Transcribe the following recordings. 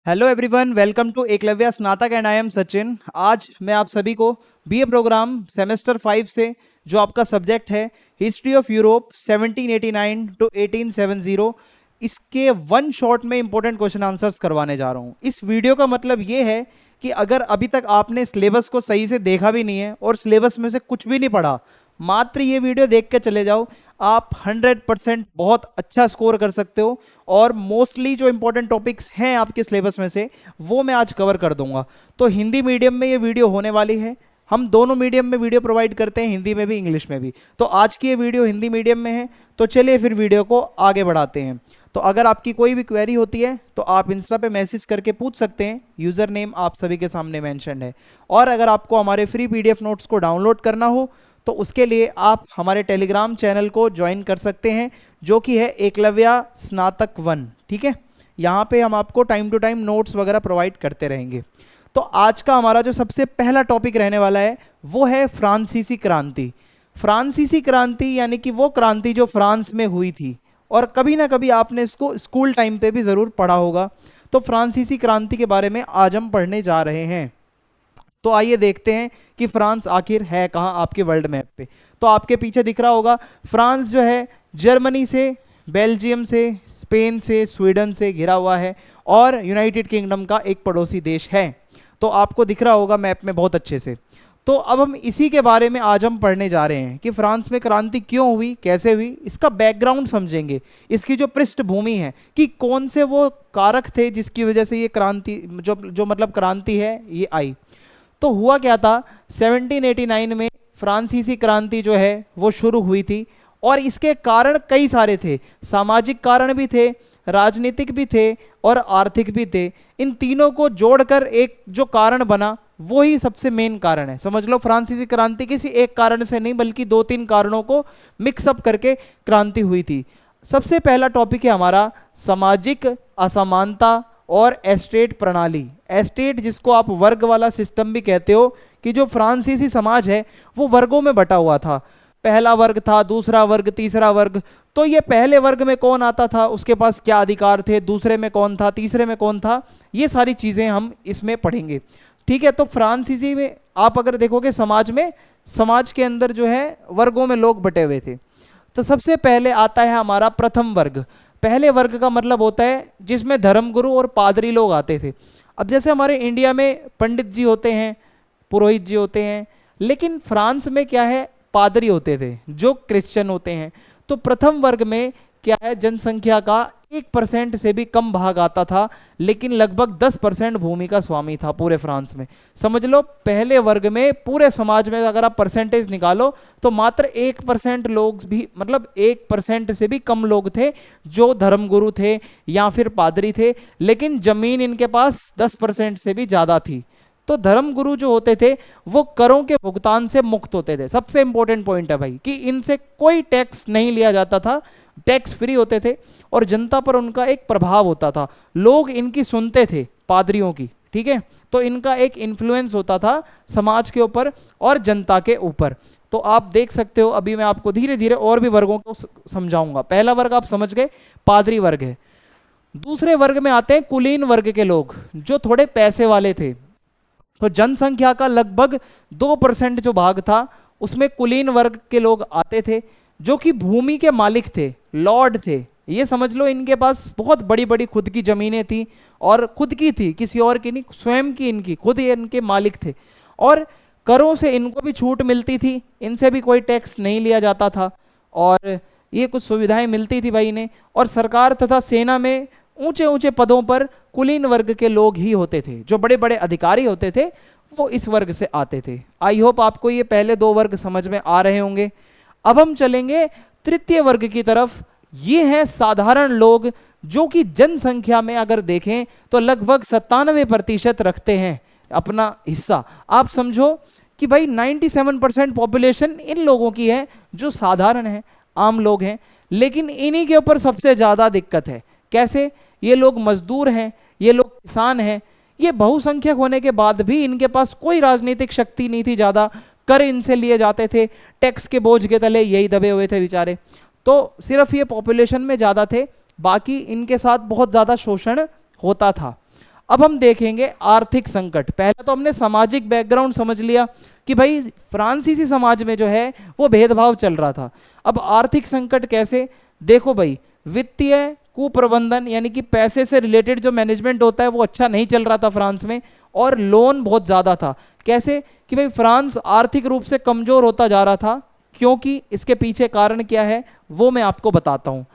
Hello everyone, welcome to Eklavya Snatak and I am Sachin. आज मैं आप सभी को बीए प्रोग्राम सेमेस्टर 5 से जो आपका सब्जेक्ट है हिस्ट्री ऑफ यूरोप 1789 टू 1870, इसके वन शॉट में इंपॉर्टेंट क्वेश्चन आंसर्स करवाने जा रहा हूँ। इस वीडियो का मतलब ये है कि अगर अभी तक आपने सिलेबस को सही से देखा भी नहीं है और सिलेबस में से कुछ भी नहीं पढ़ा, मात्र ये वीडियो देख के चले जाओ, आप 100% बहुत अच्छा स्कोर कर सकते हो। और मोस्टली जो इंपॉर्टेंट टॉपिक्स हैं आपके सिलेबस में से वो मैं आज कवर कर दूंगा। तो हिंदी मीडियम में ये वीडियो होने वाली है। हम दोनों मीडियम में वीडियो प्रोवाइड करते हैं, हिंदी में भी इंग्लिश में भी। तो आज की ये वीडियो हिंदी मीडियम में है। तो चलिए फिर वीडियो को आगे बढ़ाते हैं। तो अगर आपकी कोई भी क्वेरी होती है तो आप इंस्टा पे मैसेज करके पूछ सकते हैं। यूज़र नेम आप सभी के सामने मेंशन है। और अगर आपको हमारे फ्री पीडीएफ नोट्स को डाउनलोड करना हो तो उसके लिए आप हमारे टेलीग्राम चैनल को ज्वाइन कर सकते हैं, जो कि है एकलव्य स्नातक 1। ठीक है, यहाँ पे हम आपको टाइम टू टाइम नोट्स वगैरह प्रोवाइड करते रहेंगे। तो आज का हमारा जो सबसे पहला टॉपिक रहने वाला है वो है फ्रांसीसी क्रांति। फ्रांसीसी क्रांति यानी कि वो क्रांति जो फ्रांस में हुई थी, और कभी ना कभी आपने इसको स्कूल टाइम पे भी ज़रूर पढ़ा होगा। तो फ्रांसीसी क्रांति के बारे में आज हम पढ़ने जा रहे हैं। तो आइए देखते हैं कि फ्रांस आखिर है कहाँ आपके वर्ल्ड मैप पे। तो आपके पीछे दिख रहा होगा, फ्रांस जो है जर्मनी से, बेल्जियम से, स्पेन से, स्वीडन से घिरा हुआ है और यूनाइटेड किंगडम का एक पड़ोसी देश है। तो आपको दिख रहा होगा मैप में बहुत अच्छे से। तो अब हम इसी के बारे में आज हम पढ़ने जा रहे हैं कि फ्रांस में क्रांति क्यों हुई, कैसे हुई, इसका बैकग्राउंड समझेंगे, इसकी जो पृष्ठभूमि है कि कौन से वो कारक थे जिसकी वजह से ये क्रांति जो मतलब क्रांति है ये आई। तो हुआ क्या था, 1789 में फ्रांसीसी क्रांति जो है वो शुरू हुई थी। और इसके कारण कई सारे थे, सामाजिक कारण भी थे, राजनीतिक भी थे और आर्थिक भी थे। इन तीनों को जोड़कर एक जो कारण बना वो ही सबसे मेन कारण है। समझ लो, फ्रांसीसी क्रांति किसी एक कारण से नहीं बल्कि 2-3 कारणों को मिक्सअप करके क्रांति हुई थी। सबसे पहला टॉपिक है हमारा सामाजिक असमानता और एस्टेट प्रणाली। एस्टेट जिसको आप वर्ग वाला सिस्टम भी कहते हो, कि जो फ्रांसीसी समाज है वो वर्गों में बटा हुआ था। पहला वर्ग था, दूसरा वर्ग, तीसरा वर्ग। तो ये पहले वर्ग में कौन आता था, उसके पास क्या अधिकार थे, दूसरे में कौन था, तीसरे में कौन था, ये सारी चीज़ें हम इसमें पढ़ेंगे। ठीक है, तो फ्रांसीसी में आप अगर देखोगे समाज में, समाज के अंदर जो है वर्गों में लोग बटे हुए थे। तो सबसे पहले आता है हमारा प्रथम वर्ग। पहले वर्ग का मतलब होता है जिसमें धर्मगुरु और पादरी लोग आते थे। अब जैसे हमारे इंडिया में पंडित जी होते हैं, पुरोहित जी होते हैं, लेकिन फ्रांस में क्या है, पादरी होते थे जो क्रिश्चियन होते हैं। तो प्रथम वर्ग में क्या है, जनसंख्या का 1% से भी कम भाग आता था, लेकिन लगभग 10% भूमि का स्वामी था पूरे फ्रांस में। समझ लो, पहले वर्ग में पूरे समाज में अगर आप परसेंटेज निकालो तो मात्र 1% लोग भी, मतलब 1% से भी कम लोग थे जो धर्मगुरु थे या फिर पादरी थे, लेकिन जमीन इनके पास 10% से भी ज़्यादा थी। तो धर्मगुरु जो होते थे वो करों के भुगतान से मुक्त होते थे। सबसे इंपॉर्टेंट पॉइंट है भाई कि इनसे कोई टैक्स नहीं लिया जाता था, टैक्स फ्री होते थे और जनता पर उनका एक प्रभाव होता था। लोग इनकी सुनते थे, पादरियों की। ठीक है, तो इनका एक इन्फ्लुएंस होता था समाज के ऊपर और जनता के ऊपर। तो आप देख सकते हो, अभी मैं आपको धीरे धीरे और भी वर्गों को समझाऊंगा। पहला वर्ग आप समझ गए, पादरी वर्ग है। दूसरे वर्ग में आते हैं कुलीन वर्ग के लोग, जो थोड़े पैसे वाले थे। तो जनसंख्या का लगभग 2% जो भाग था उसमें कुलीन वर्ग के लोग आते थे, जो कि भूमि के मालिक थे, लॉर्ड थे। ये समझ लो, इनके पास बहुत बड़ी बड़ी खुद की जमीनें थी, और खुद की थी, किसी और की नहीं, स्वयं की इनकी, खुद ये इनके मालिक थे। और करों से इनको भी छूट मिलती थी, इनसे भी कोई टैक्स नहीं लिया जाता था और ये कुछ सुविधाएं मिलती थी भाई इन्हें। और सरकार तथा सेना में ऊंचे ऊंचे पदों पर कुलीन वर्ग के लोग ही होते थे, जो बड़े बड़े अधिकारी होते थे वो इस वर्ग से आते थे। आई होप आपको ये पहले 2 वर्ग समझ में आ रहे होंगे। अब हम चलेंगे तृतीय वर्ग की तरफ। ये हैं साधारण लोग, जो कि जनसंख्या में अगर देखें तो लगभग 97% रखते हैं अपना हिस्सा। आप समझो कि भाई 97% पॉपुलेशन इन लोगों की है जो साधारण है, आम लोग हैं। लेकिन इन्हीं के ऊपर सबसे ज़्यादा दिक्कत है। कैसे? ये लोग मजदूर हैं, ये लोग किसान हैं। ये बहुसंख्यक होने के बाद भी इनके पास कोई राजनीतिक शक्ति नहीं थी ज़्यादा, कर इनसे लिए जाते थे, टैक्स के बोझ के तले यही दबे हुए थे बेचारे। तो सिर्फ ये पॉपुलेशन में ज़्यादा थे, बाकी इनके साथ बहुत ज़्यादा शोषण होता था। अब हम देखेंगे आर्थिक संकट। पहले तो हमने सामाजिक बैकग्राउंड समझ लिया कि भाई फ्रांसीसी समाज में जो है वो भेदभाव चल रहा था। अब आर्थिक संकट कैसे, देखो भाई, वित्तीय कुप्रबंधन यानी कि पैसे से रिलेटेड जो मैनेजमेंट होता है वो अच्छा नहीं चल रहा था फ्रांस में, और लोन बहुत ज़्यादा था। कैसे कि भाई फ्रांस आर्थिक रूप से कमज़ोर होता जा रहा था, क्योंकि इसके पीछे कारण क्या है वो मैं आपको बताता हूँ।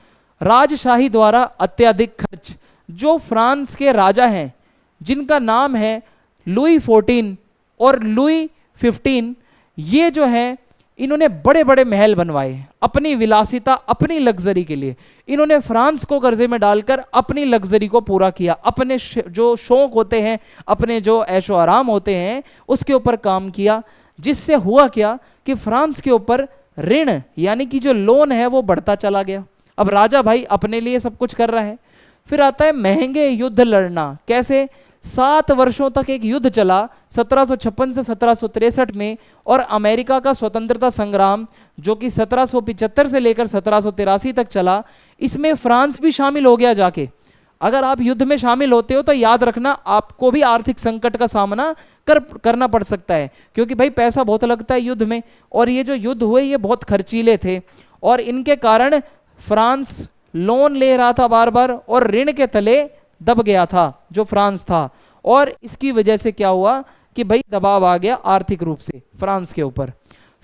राजशाही द्वारा अत्यधिक खर्च। जो फ्रांस के राजा हैं जिनका नाम है लुई 14 और लुई 15, ये जो है इन्होंने बड़े बड़े महल बनवाए अपनी विलासिता, अपनी लग्जरी के लिए। इन्होंने फ्रांस को कर्जे में डालकर अपनी लग्जरी को पूरा किया, अपने जो शौक होते हैं, अपने जो ऐशो आराम होते हैं उसके ऊपर काम किया। जिससे हुआ क्या कि फ्रांस के ऊपर ऋण यानी कि जो लोन है वो बढ़ता चला गया। अब राजा भाई अपने लिए सब कुछ कर रहा है। फिर आता है महंगे युद्ध लड़ना। कैसे, 7 वर्षों तक एक युद्ध चला 1756 से 1763 में, और अमेरिका का स्वतंत्रता संग्राम जो कि 1775 से लेकर 1783 तक चला, इसमें फ्रांस भी शामिल हो गया जाके। अगर आप युद्ध में शामिल होते हो तो याद रखना आपको भी आर्थिक संकट का सामना करना पड़ सकता है, क्योंकि भाई पैसा बहुत लगता है युद्ध में, और ये जो युद्ध हुए ये बहुत खर्चीले थे, और इनके कारण फ्रांस लोन ले रहा था बार बार और ऋण के तले दब गया था जो फ्रांस था। और इसकी वजह से क्या हुआ कि भाई दबाव आ गया आर्थिक रूप से फ्रांस के ऊपर।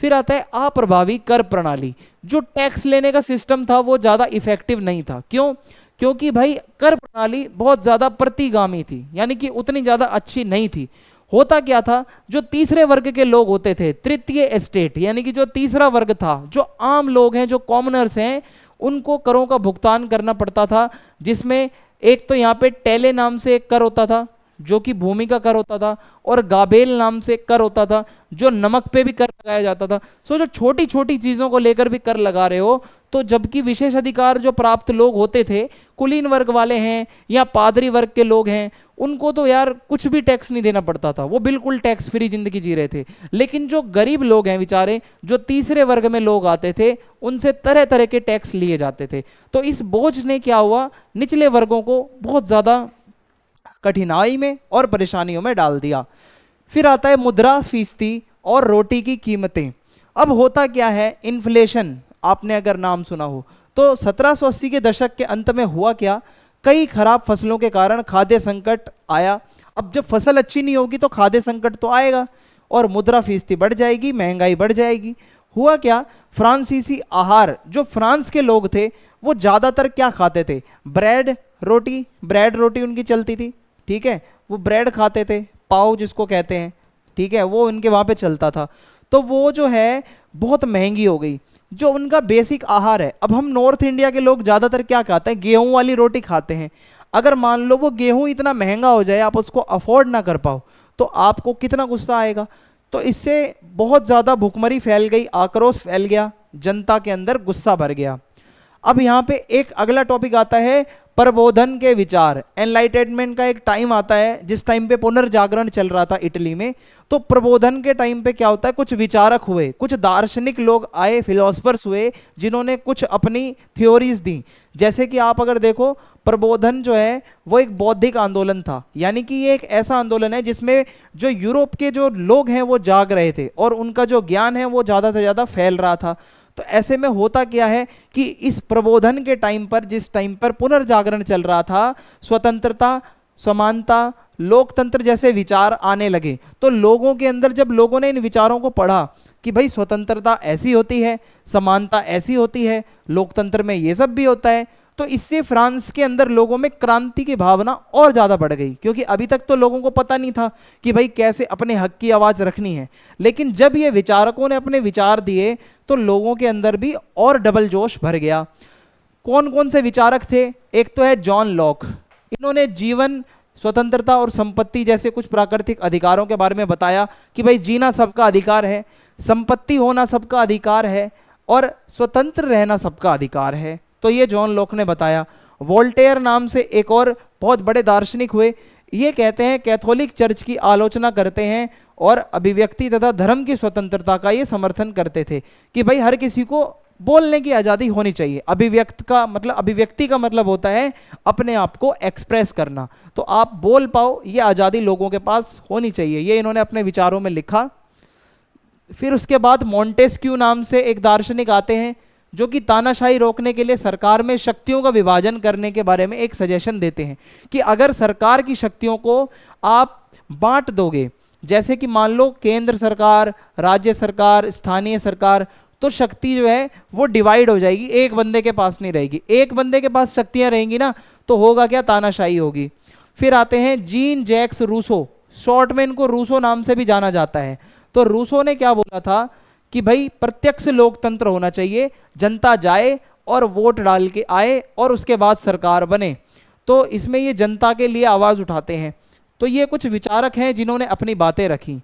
फिर आता है अप्रभावी कर प्रणाली। जो टैक्स लेने का सिस्टम था वो ज़्यादा इफेक्टिव नहीं था। क्यों? क्योंकि भाई कर प्रणाली बहुत ज़्यादा प्रतिगामी थी, यानी कि उतनी ज़्यादा अच्छी नहीं थी। होता क्या था, जो तीसरे वर्ग के लोग होते थे, तृतीय एस्टेट यानी कि जो तीसरा वर्ग था, जो आम लोग हैं, जो कॉमनर्स हैं, उनको करों का भुगतान करना पड़ता था। जिसमें एक तो यहाँ पे टेले नाम से एक कर होता था जो कि भूमि का कर होता था, और गाबेल नाम से कर होता था जो नमक पे भी कर लगाया जाता था। सो जो छोटी छोटी चीज़ों को लेकर भी कर लगा रहे हो, तो जबकि विशेष अधिकार जो प्राप्त लोग होते थे, कुलीन वर्ग वाले हैं या पादरी वर्ग के लोग हैं, उनको तो यार कुछ भी टैक्स नहीं देना पड़ता था, वो बिल्कुल टैक्स फ्री जिंदगी जी रहे थे। लेकिन जो गरीब लोग हैं बेचारे, जो तीसरे वर्ग में लोग आते थे, उनसे तरह तरह के टैक्स लिए जाते थे। तो इस बोझ ने क्या हुआ, निचले वर्गों को बहुत ज़्यादा कठिनाई में और परेशानियों में डाल दिया। फिर आता है मुद्रास्फीति और रोटी की कीमतें। अब होता क्या है, इन्फ्लेशन आपने अगर नाम सुना हो तो 1780 के दशक के अंत में हुआ क्या, कई खराब फसलों के कारण खाद्य संकट आया। अब जब फसल अच्छी नहीं होगी तो खाद्य संकट तो आएगा और मुद्रास्फीति बढ़ जाएगी, महंगाई बढ़ जाएगी। हुआ क्या, फ्रांसीसी आहार, जो फ्रांस के लोग थे वो ज़्यादातर क्या खाते थे, ब्रेड रोटी उनकी चलती थी, ठीक है, वो ब्रेड खाते थे, पाव जिसको कहते हैं, ठीक है, वो उनके वहाँ पे चलता था। तो वो जो है बहुत महंगी हो गई जो उनका बेसिक आहार है। अब हम नॉर्थ इंडिया के लोग ज़्यादातर क्या खाते हैं, गेहूं वाली रोटी खाते हैं। अगर मान लो वो गेहूं इतना महंगा हो जाए, आप उसको अफोर्ड ना कर पाओ, तो आपको कितना गुस्सा आएगा। तो इससे बहुत ज़्यादा भुखमरी फैल गई, आक्रोश फैल गया, जनता के अंदर गुस्सा भर गया। अब यहाँ पे एक अगला टॉपिक आता है प्रबोधन के विचार। एनलाइटेनमेंट का एक टाइम आता है जिस टाइम पे पुनर्जागरण चल रहा था इटली में। तो प्रबोधन के टाइम पे क्या होता है, कुछ विचारक हुए, कुछ दार्शनिक लोग आए, फिलोसफर्स हुए, जिन्होंने कुछ अपनी थ्योरीज दी। जैसे कि आप अगर देखो, प्रबोधन जो है वो एक बौद्धिक आंदोलन था, यानी कि ये एक ऐसा आंदोलन है जिसमें जो यूरोप के जो लोग हैं वो जाग रहे थे और उनका जो ज्ञान है वो ज़्यादा से ज़्यादा फैल रहा था। तो ऐसे में होता क्या है कि इस प्रबोधन के टाइम पर, जिस टाइम पर पुनर्जागरण चल रहा था, स्वतंत्रता, समानता, लोकतंत्र जैसे विचार आने लगे। तो लोगों के अंदर जब लोगों ने इन विचारों को पढ़ा कि भाई स्वतंत्रता ऐसी होती है, समानता ऐसी होती है, लोकतंत्र में ये सब भी होता है, तो इससे फ्रांस के अंदर लोगों में क्रांति की भावना और ज़्यादा बढ़ गई। क्योंकि अभी तक तो लोगों को पता नहीं था कि भाई कैसे अपने हक की आवाज़ रखनी है, लेकिन जब ये विचारकों ने अपने विचार दिए तो लोगों के अंदर भी और डबल जोश भर गया। कौन कौन से विचारक थे, एक तो है जॉन लॉक। इन्होंने जीवन, स्वतंत्रता और संपत्ति जैसे कुछ प्राकृतिक अधिकारों के बारे में बताया कि भाई जीना सबका अधिकार है, संपत्ति होना सबका अधिकार है और स्वतंत्र रहना सबका अधिकार है। तो ये जॉन लॉक ने बताया। वोल्टेयर नाम से एक और बहुत बड़े दार्शनिक हुए। ये कहते हैं, कैथोलिक चर्च की आलोचना करते हैं और अभिव्यक्ति तथा धर्म की स्वतंत्रता का ये समर्थन करते थे कि भाई हर किसी को बोलने की आज़ादी होनी चाहिए। अभिव्यक्ति का मतलब होता है अपने आप को एक्सप्रेस करना, तो आप बोल पाओ, ये आज़ादी लोगों के पास होनी चाहिए। ये इन्होंने अपने विचारों में लिखा। फिर उसके बाद मॉन्टेस्क्यू नाम से एक दार्शनिक आते हैं जो कि तानाशाही रोकने के लिए सरकार में शक्तियों का विभाजन करने के बारे में एक सजेशन देते हैं कि अगर सरकार की शक्तियों को आप बांट दोगे, जैसे कि मान लो केंद्र सरकार, राज्य सरकार, स्थानीय सरकार, तो शक्ति जो है वो डिवाइड हो जाएगी, एक बंदे के पास नहीं रहेगी। एक बंदे के पास शक्तियां रहेंगी ना तो होगा क्या, तानाशाही होगी। फिर आते हैं जीन जैक्स रूसो, शॉर्ट में इनको रूसो नाम से भी जाना जाता है। तो रूसो ने क्या बोला था कि भाई प्रत्यक्ष लोकतंत्र होना चाहिए, जनता जाए और वोट डाल के आए और उसके बाद सरकार बने। तो इसमें ये जनता के लिए आवाज उठाते हैं। तो ये कुछ विचारक हैं जिन्होंने अपनी बातें रखी।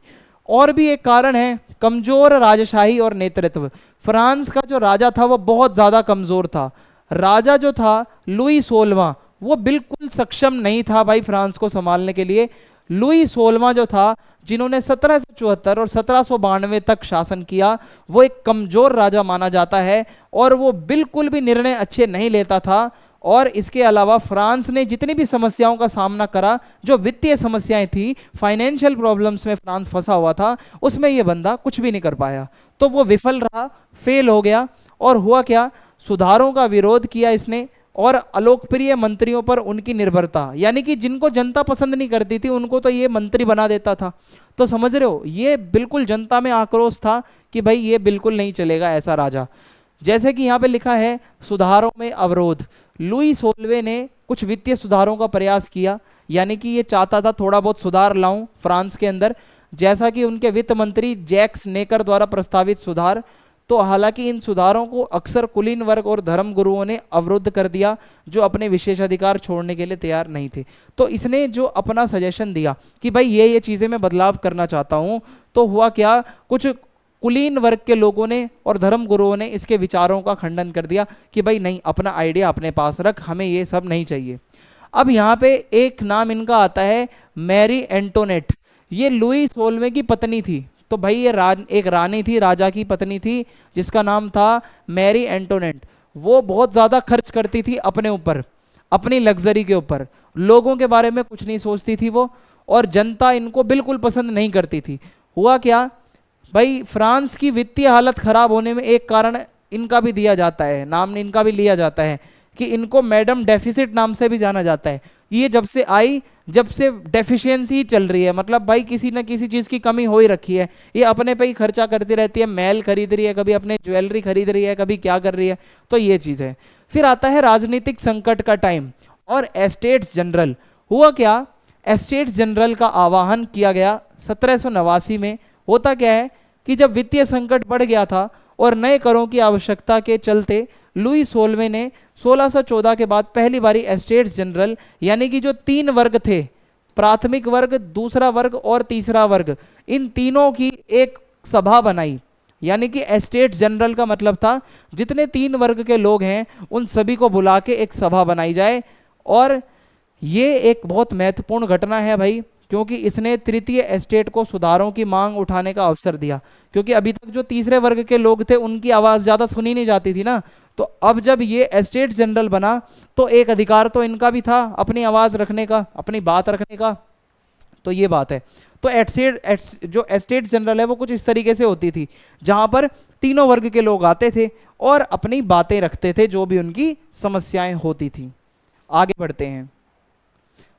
और भी एक कारण है कमजोर राजशाही और नेतृत्व। फ्रांस का जो राजा था वो बहुत ज्यादा कमजोर था। राजा जो था लुई 16वां, वो बिल्कुल सक्षम नहीं था भाई फ्रांस को संभालने के लिए। लुई 16वां जो था, जिन्होंने 1774 और 1792 तक शासन किया, वो एक कमजोर राजा माना जाता है और वो बिल्कुल भी निर्णय अच्छे नहीं लेता था। और इसके अलावा फ्रांस ने जितनी भी समस्याओं का सामना करा, जो वित्तीय समस्याएं थी, फाइनेंशियल प्रॉब्लम्स में फ्रांस फंसा हुआ था, उसमें ये बंदा कुछ भी नहीं कर पाया। तो वो विफल रहा, फेल हो गया। और हुआ क्या, सुधारों का विरोध किया इसने और अलोकप्रिय मंत्रियों पर उनकी निर्भरता, यानी कि जिनको जनता पसंद नहीं करती थी उनको तो ये मंत्री बना देता था। तो समझ रहे हो, ये बिल्कुल जनता में आक्रोश था कि भाई ये बिल्कुल नहीं चलेगा ऐसा राजा। जैसे कि यहाँ पे लिखा है सुधारों में अवरोध। लुई 16वें ने कुछ वित्तीय सुधारों का प्रयास किया, यानी कि ये चाहता था थोड़ा बहुत सुधार लाऊं फ्रांस के अंदर, जैसा कि उनके वित्त मंत्री जैक्स नेकर द्वारा प्रस्तावित सुधार। तो हालांकि इन सुधारों को अक्सर कुलीन वर्ग और धर्म गुरुओं ने अवरुद्ध कर दिया, जो अपने विशेषाधिकार छोड़ने के लिए तैयार नहीं थे। तो इसने जो अपना सजेशन दिया कि भाई ये चीज़ें मैं बदलाव करना चाहता हूँ, तो हुआ क्या, कुछ कुलीन वर्ग के लोगों ने और धर्म गुरुओं ने इसके विचारों का खंडन कर दिया कि भाई नहीं, अपना आइडिया अपने पास रख, हमें ये सब नहीं चाहिए। अब यहाँ पे एक नाम इनका आता है मैरी एंटोनेट। ये लुई 16वें की पत्नी थी। तो भाई ये एक रानी थी, राजा की पत्नी थी, जिसका नाम था मैरी एंटोनेट। वो बहुत ज़्यादा खर्च करती थी अपने ऊपर, अपनी लग्जरी के ऊपर, लोगों के बारे में कुछ नहीं सोचती थी वो, और जनता इनको बिल्कुल पसंद नहीं करती थी। हुआ क्या भाई, फ्रांस की वित्तीय हालत खराब होने में एक कारण इनका भी दिया जाता है, नाम इनका भी लिया जाता है कि इनको मैडम डेफिसिट नाम से भी जाना जाता है। ये जब से आई, जब से डेफिशिएंसी चल रही है, मतलब भाई किसी न किसी चीज़ की कमी हो ही रखी है। ये अपने पे ही खर्चा करती रहती है, महल खरीद रही है, कभी अपने ज्वेलरी खरीद रही है, कभी क्या कर रही है। तो ये चीज़ है। फिर आता है राजनीतिक संकट का टाइम और एस्टेट्स जनरल। हुआ क्या, एस्टेट्स जनरल का आह्वान किया गया 1789 में। होता क्या है कि जब वित्तीय संकट बढ़ गया था और नए करों की आवश्यकता के चलते लुई 16वें ने 1614 के बाद पहली बारी एस्टेट्स जनरल, यानी कि जो 3 वर्ग थे, प्राथमिक वर्ग, दूसरा वर्ग और तीसरा वर्ग, इन तीनों की एक सभा बनाई। यानी कि एस्टेट्स जनरल का मतलब था जितने 3 वर्ग के लोग हैं उन सभी को बुला के एक सभा बनाई जाए। और ये एक बहुत महत्वपूर्ण घटना है भाई, क्योंकि इसने तृतीय एस्टेट को सुधारों की मांग उठाने का अवसर दिया। क्योंकि अभी तक जो तीसरे वर्ग के लोग थे उनकी आवाज़ ज़्यादा सुनी नहीं जाती थी ना, तो अब जब ये एस्टेट जनरल बना तो एक अधिकार तो इनका भी था अपनी आवाज़ रखने का, अपनी बात रखने का। तो ये बात है। तो जो एस्टेट जनरल है वो कुछ इस तरीके से होती थी, जहाँ पर तीनों वर्ग के लोग आते थे और अपनी बातें रखते थे, जो भी उनकी समस्याएं होती थी। आगे बढ़ते हैं।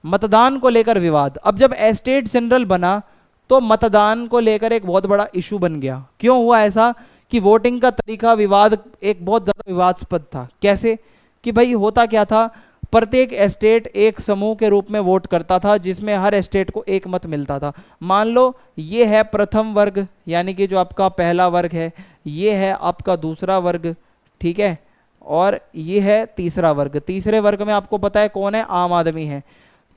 मतदान को लेकर विवाद। अब जब एस्टेट जनरल बना तो मतदान को लेकर एक बहुत बड़ा इशू बन गया। क्यों हुआ ऐसा कि वोटिंग का तरीका विवाद, एक बहुत ज़्यादा विवादास्पद था। कैसे कि भाई होता क्या था, प्रत्येक एस्टेट एक समूह के रूप में वोट करता था, जिसमें हर एस्टेट को एक मत मिलता था। मान लो ये है प्रथम वर्ग, यानी कि जो आपका पहला वर्ग है, ये है आपका दूसरा वर्ग, ठीक है, और ये है तीसरा वर्ग। तीसरे वर्ग में आपको पता है कौन है, आम आदमी है।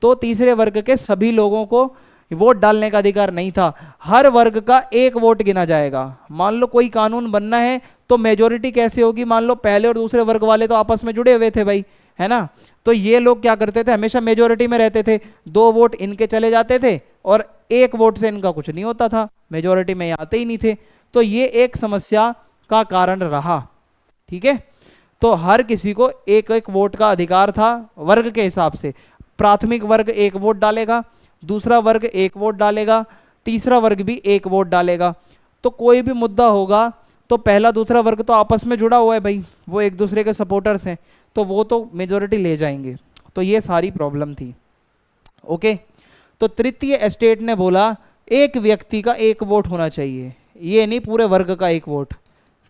तो तीसरे वर्ग के सभी लोगों को वोट डालने का अधिकार नहीं था। हर वर्ग का एक वोट गिना जाएगा। मान लो कोई कानून बनना है तो मेजोरिटी कैसे होगी, मान लो पहले और दूसरे वर्ग वाले तो आपस में जुड़े हुए थे भाई, है ना। तो ये लोग क्या करते थे, हमेशा मेजोरिटी में रहते थे। 2 वोट इनके चले जाते थे और 1 वोट से इनका कुछ नहीं होता था, मेजोरिटी में आते ही नहीं थे। तो ये एक समस्या का कारण रहा। ठीक है। तो हर किसी को एक एक वोट का अधिकार था वर्ग के हिसाब से। प्राथमिक वर्ग एक वोट डालेगा, दूसरा वर्ग एक वोट डालेगा, तीसरा वर्ग भी एक वोट डालेगा। तो कोई भी मुद्दा होगा तो पहला दूसरा वर्ग तो आपस में जुड़ा हुआ है भाई, वो एक दूसरे के सपोर्टर्स हैं, तो वो तो मेजोरिटी ले जाएंगे। तो ये सारी प्रॉब्लम थी। ओके, तो तृतीय एस्टेट ने बोला एक व्यक्ति का एक वोट होना चाहिए, ये नहीं पूरे वर्ग का एक वोट,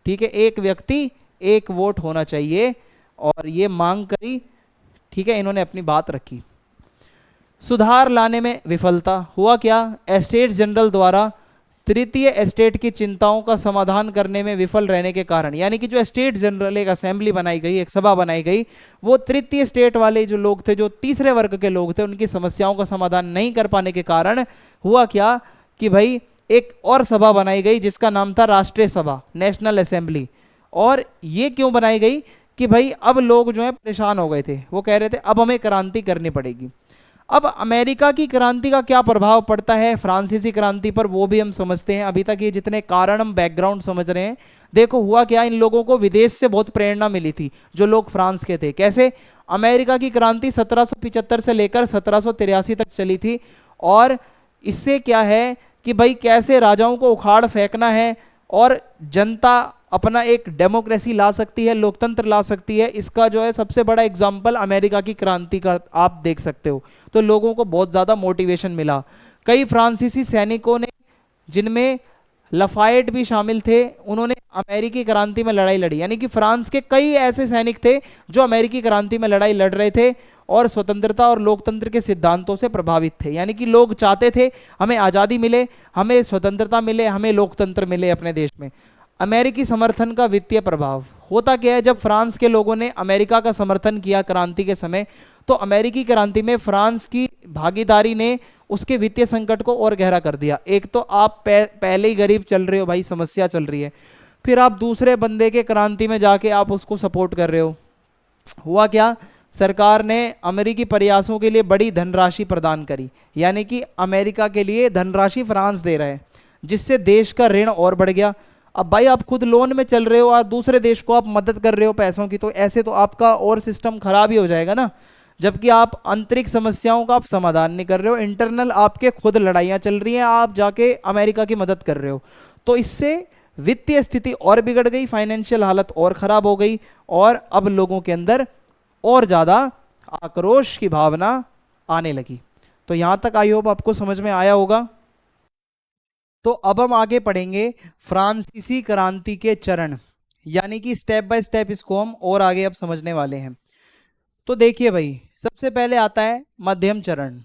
ठीक है, एक व्यक्ति एक वोट होना चाहिए, और ये मांग करी, ठीक है, इन्होंने अपनी बात रखी। सुधार लाने में विफलता, हुआ क्या, एस्टेट जनरल द्वारा तृतीय एस्टेट की चिंताओं का समाधान करने में विफल रहने के कारण, यानी कि जो एस्टेट जनरल एक असेंबली बनाई गई, एक सभा बनाई गई, वो तृतीय स्टेट वाले जो लोग थे, जो तीसरे वर्ग के लोग थे, उनकी समस्याओं का समाधान नहीं कर पाने के कारण हुआ क्या कि भाई एक और सभा बनाई गई जिसका नाम था राष्ट्रीय सभा, नेशनल असेंबली। और ये क्यों बनाई गई कि भाई अब लोग जो है परेशान हो गए थे, वो कह रहे थे अब हमें क्रांति करनी पड़ेगी। अब अमेरिका की क्रांति का क्या प्रभाव पड़ता है फ्रांसीसी क्रांति पर, वो भी हम समझते हैं। अभी तक ये जितने कारण हम बैकग्राउंड समझ रहे हैं, देखो हुआ क्या, इन लोगों को विदेश से बहुत प्रेरणा मिली थी, जो लोग फ्रांस के थे। कैसे, अमेरिका की क्रांति 1775 से लेकर 1783 तक चली थी, और इससे क्या है कि भाई कैसे राजाओं को उखाड़ फेंकना है और जनता अपना एक डेमोक्रेसी ला सकती है, लोकतंत्र ला सकती है, इसका जो है सबसे बड़ा एग्जाम्पल अमेरिका की क्रांति का आप देख सकते हो। तो लोगों को बहुत ज़्यादा मोटिवेशन मिला। कई फ्रांसीसी सैनिकों ने, जिनमें लफायट भी शामिल थे, उन्होंने अमेरिकी क्रांति में लड़ाई लड़ी, यानी कि फ्रांस के कई ऐसे सैनिक थे जो अमेरिकी क्रांति में लड़ाई लड़ रहे थे और स्वतंत्रता और लोकतंत्र के सिद्धांतों से प्रभावित थे। यानी कि लोग चाहते थे हमें आज़ादी मिले, हमें स्वतंत्रता मिले, हमें लोकतंत्र मिले अपने देश में। अमेरिकी समर्थन का वित्तीय प्रभाव, होता क्या है, जब फ्रांस के लोगों ने अमेरिका का समर्थन किया क्रांति के समय, तो अमेरिकी क्रांति में फ्रांस की भागीदारी ने उसके वित्तीय संकट को और गहरा कर दिया। एक तो आप पहले ही गरीब चल रहे हो भाई, समस्या चल रही है, फिर आप दूसरे बंदे के क्रांति में जाके आप उसको सपोर्ट कर रहे हो। हुआ क्या, सरकार ने अमेरिकी प्रयासों के लिए बड़ी धनराशि प्रदान करी, यानी कि अमेरिका के लिए धनराशि फ्रांस दे रहा है, जिससे देश का ऋण और बढ़ गया। अब भाई आप खुद लोन में चल रहे हो और दूसरे देश को आप मदद कर रहे हो पैसों की, तो ऐसे तो आपका और सिस्टम खराब ही हो जाएगा ना। जबकि आप आंतरिक समस्याओं का आप समाधान नहीं कर रहे हो, इंटरनल आपके खुद लड़ाइयाँ चल रही हैं, आप जाके अमेरिका की मदद कर रहे हो। तो इससे वित्तीय स्थिति और बिगड़ गई, फाइनेंशियल हालत और खराब हो गई, और अब लोगों के अंदर और ज़्यादा आक्रोश की भावना आने लगी। तो यहाँ तक आई होप आपको समझ में आया होगा। तो अब हम आगे पढ़ेंगे फ्रांसीसी क्रांति के चरण, यानी कि स्टेप बाय स्टेप इसको हम और आगे अब समझने वाले हैं। तो देखिए भाई, सबसे पहले आता है मध्यम चरण,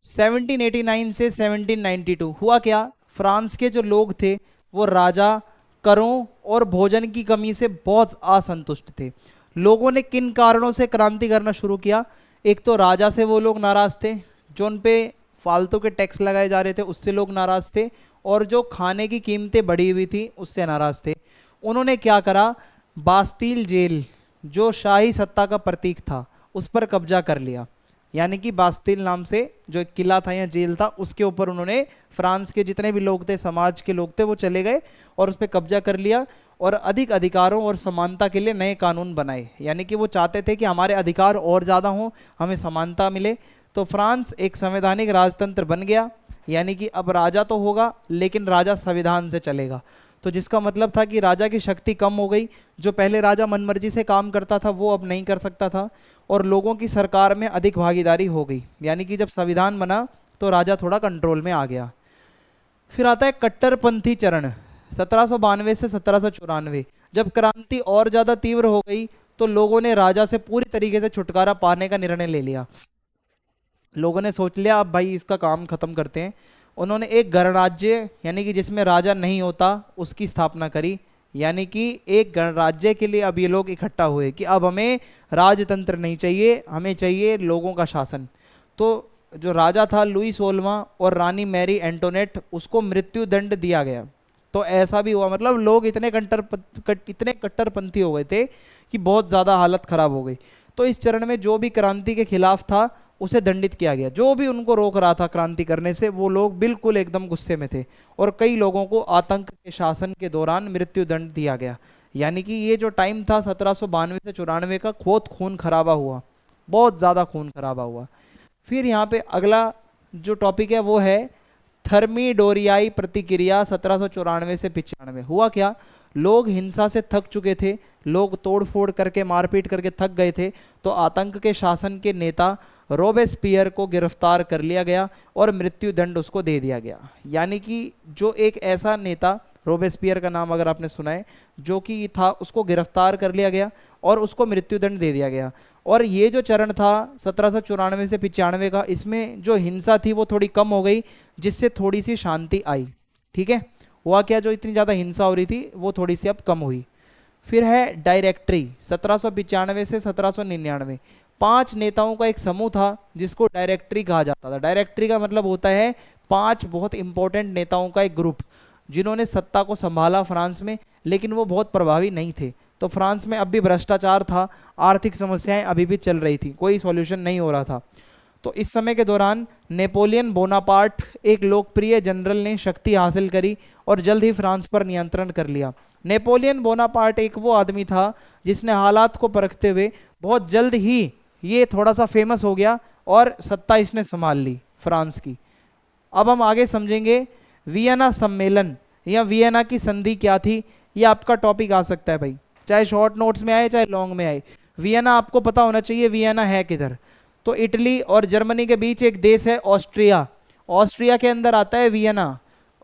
1789 से 1792। हुआ क्या, फ्रांस के जो लोग थे वो राजा, करों और भोजन की कमी से बहुत असंतुष्ट थे। लोगों ने किन कारणों से क्रांति करना शुरू किया, एक तो राजा से वो लोग नाराज थे, जो उन पे फालतू के टैक्स लगाए जा रहे थे उससे लोग नाराज थे, और जो खाने की कीमतें बढ़ी हुई थी उससे नाराज थे। उन्होंने क्या करा, बास्तील जेल जो शाही सत्ता का प्रतीक था उस पर कब्जा कर लिया, यानी कि बास्तील नाम से जो एक किला था या जेल था, उसके ऊपर उन्होंने फ्रांस के जितने भी लोग थे, समाज के लोग थे, वो चले गए और उस पर कब्जा कर लिया, और अधिक अधिकारों और समानता के लिए नए कानून बनाए। यानी कि वो चाहते थे कि हमारे अधिकार और ज़्यादा हों, हमें समानता मिले। तो फ्रांस एक संवैधानिक राजतंत्र बन गया, यानी कि अब राजा तो होगा लेकिन राजा संविधान से चलेगा। तो जिसका मतलब था कि राजा की शक्ति कम हो गई, जो पहले राजा मनमर्जी से काम करता था वो अब नहीं कर सकता था, और लोगों की सरकार में अधिक भागीदारी हो गई। यानी कि जब संविधान बना तो राजा थोड़ा कंट्रोल में आ गया। फिर आता है कट्टरपंथी चरण, 1792 से 1794। जब क्रांति और ज़्यादा तीव्र हो गई तो लोगों ने राजा से पूरी तरीके से छुटकारा पाने का निर्णय ले लिया। लोगों ने सोच लिया अब भाई इसका काम खत्म करते हैं। उन्होंने एक गणराज्य, यानी कि जिसमें राजा नहीं होता, उसकी स्थापना करी। यानी कि एक गणराज्य के लिए अब ये लोग इकट्ठा हुए कि अब हमें राजतंत्र नहीं चाहिए, हमें चाहिए लोगों का शासन। तो जो राजा था लुई 16वां और रानी मैरी एंटोनेट, उसको मृत्यु दंड दिया गया। तो ऐसा भी हुआ, मतलब लोग इतने कट्टरपंथी हो गए थे कि बहुत ज़्यादा हालत ख़राब हो गई। तो इस चरण में जो भी क्रांति के खिलाफ था उसे दंडित किया गया। जो भी उनको रोक रहा था क्रांति करने से, वो लोग बिल्कुल एकदम गुस्से में थे, और कई लोगों को आतंक के शासन के दौरान मृत्यु दंड दिया गया। यानी कि ये जो टाइम था 1792 से 94 का, बहुत खून खराबा हुआ, बहुत ज़्यादा खून खराबा हुआ। फिर यहाँ पे अगला जो टॉपिक है वो है थर्मीडोरियाई प्रतिक्रिया 1794 से 95। हुआ क्या, लोग हिंसा से थक चुके थे, लोग तोड़फोड़ करके मारपीट करके थक गए थे, तो आतंक के शासन के नेता रोबेस्पियर को गिरफ्तार कर लिया गया और मृत्यु दंड उसको दे दिया गया। यानी कि जो एक ऐसा नेता, रोबेस्पियर का नाम अगर आपने सुना है, जो कि था, उसको गिरफ्तार कर लिया गया और उसको मृत्यु दंड दे दिया गया। और ये जो चरण था 1794 से 95 का, इसमें जो हिंसा थी वो थोड़ी कम हो गई, जिससे थोड़ी सी शांति आई। ठीक है, हुआ क्या, जो इतनी ज़्यादा हिंसा हो रही थी वो थोड़ी सी अब कम हुई। फिर है डायरेक्टरी 1795 से 1799। 5 नेताओं का एक समूह था जिसको डायरेक्टरी कहा जाता था। डायरेक्टरी का मतलब होता है 5 बहुत इंपॉर्टेंट नेताओं का एक ग्रुप, जिन्होंने सत्ता को संभाला फ्रांस में, लेकिन वो बहुत प्रभावी नहीं थे। तो फ्रांस में अब भी भ्रष्टाचार था, आर्थिक समस्याएं अभी भी चल रही थी, कोई सॉल्यूशन नहीं हो रहा था। तो इस समय के दौरान नेपोलियन बोनापार्ट, एक लोकप्रिय जनरल, ने शक्ति हासिल करी और जल्द ही फ्रांस पर नियंत्रण कर लिया। नेपोलियन बोनापार्ट एक वो आदमी था जिसने हालात को परखते हुए बहुत जल्द ही ये थोड़ा सा फेमस हो गया और सत्ता इसने संभाल ली फ्रांस की। अब हम आगे समझेंगे वियना सम्मेलन या वियना की संधि क्या थी। ये आपका टॉपिक आ सकता है भाई, चाहे शॉर्ट नोट्स में आए चाहे लॉन्ग में आए। वियना आपको पता होना चाहिए, वियना है किधर। तो इटली और जर्मनी के बीच एक देश है ऑस्ट्रिया, ऑस्ट्रिया के अंदर आता है वियना।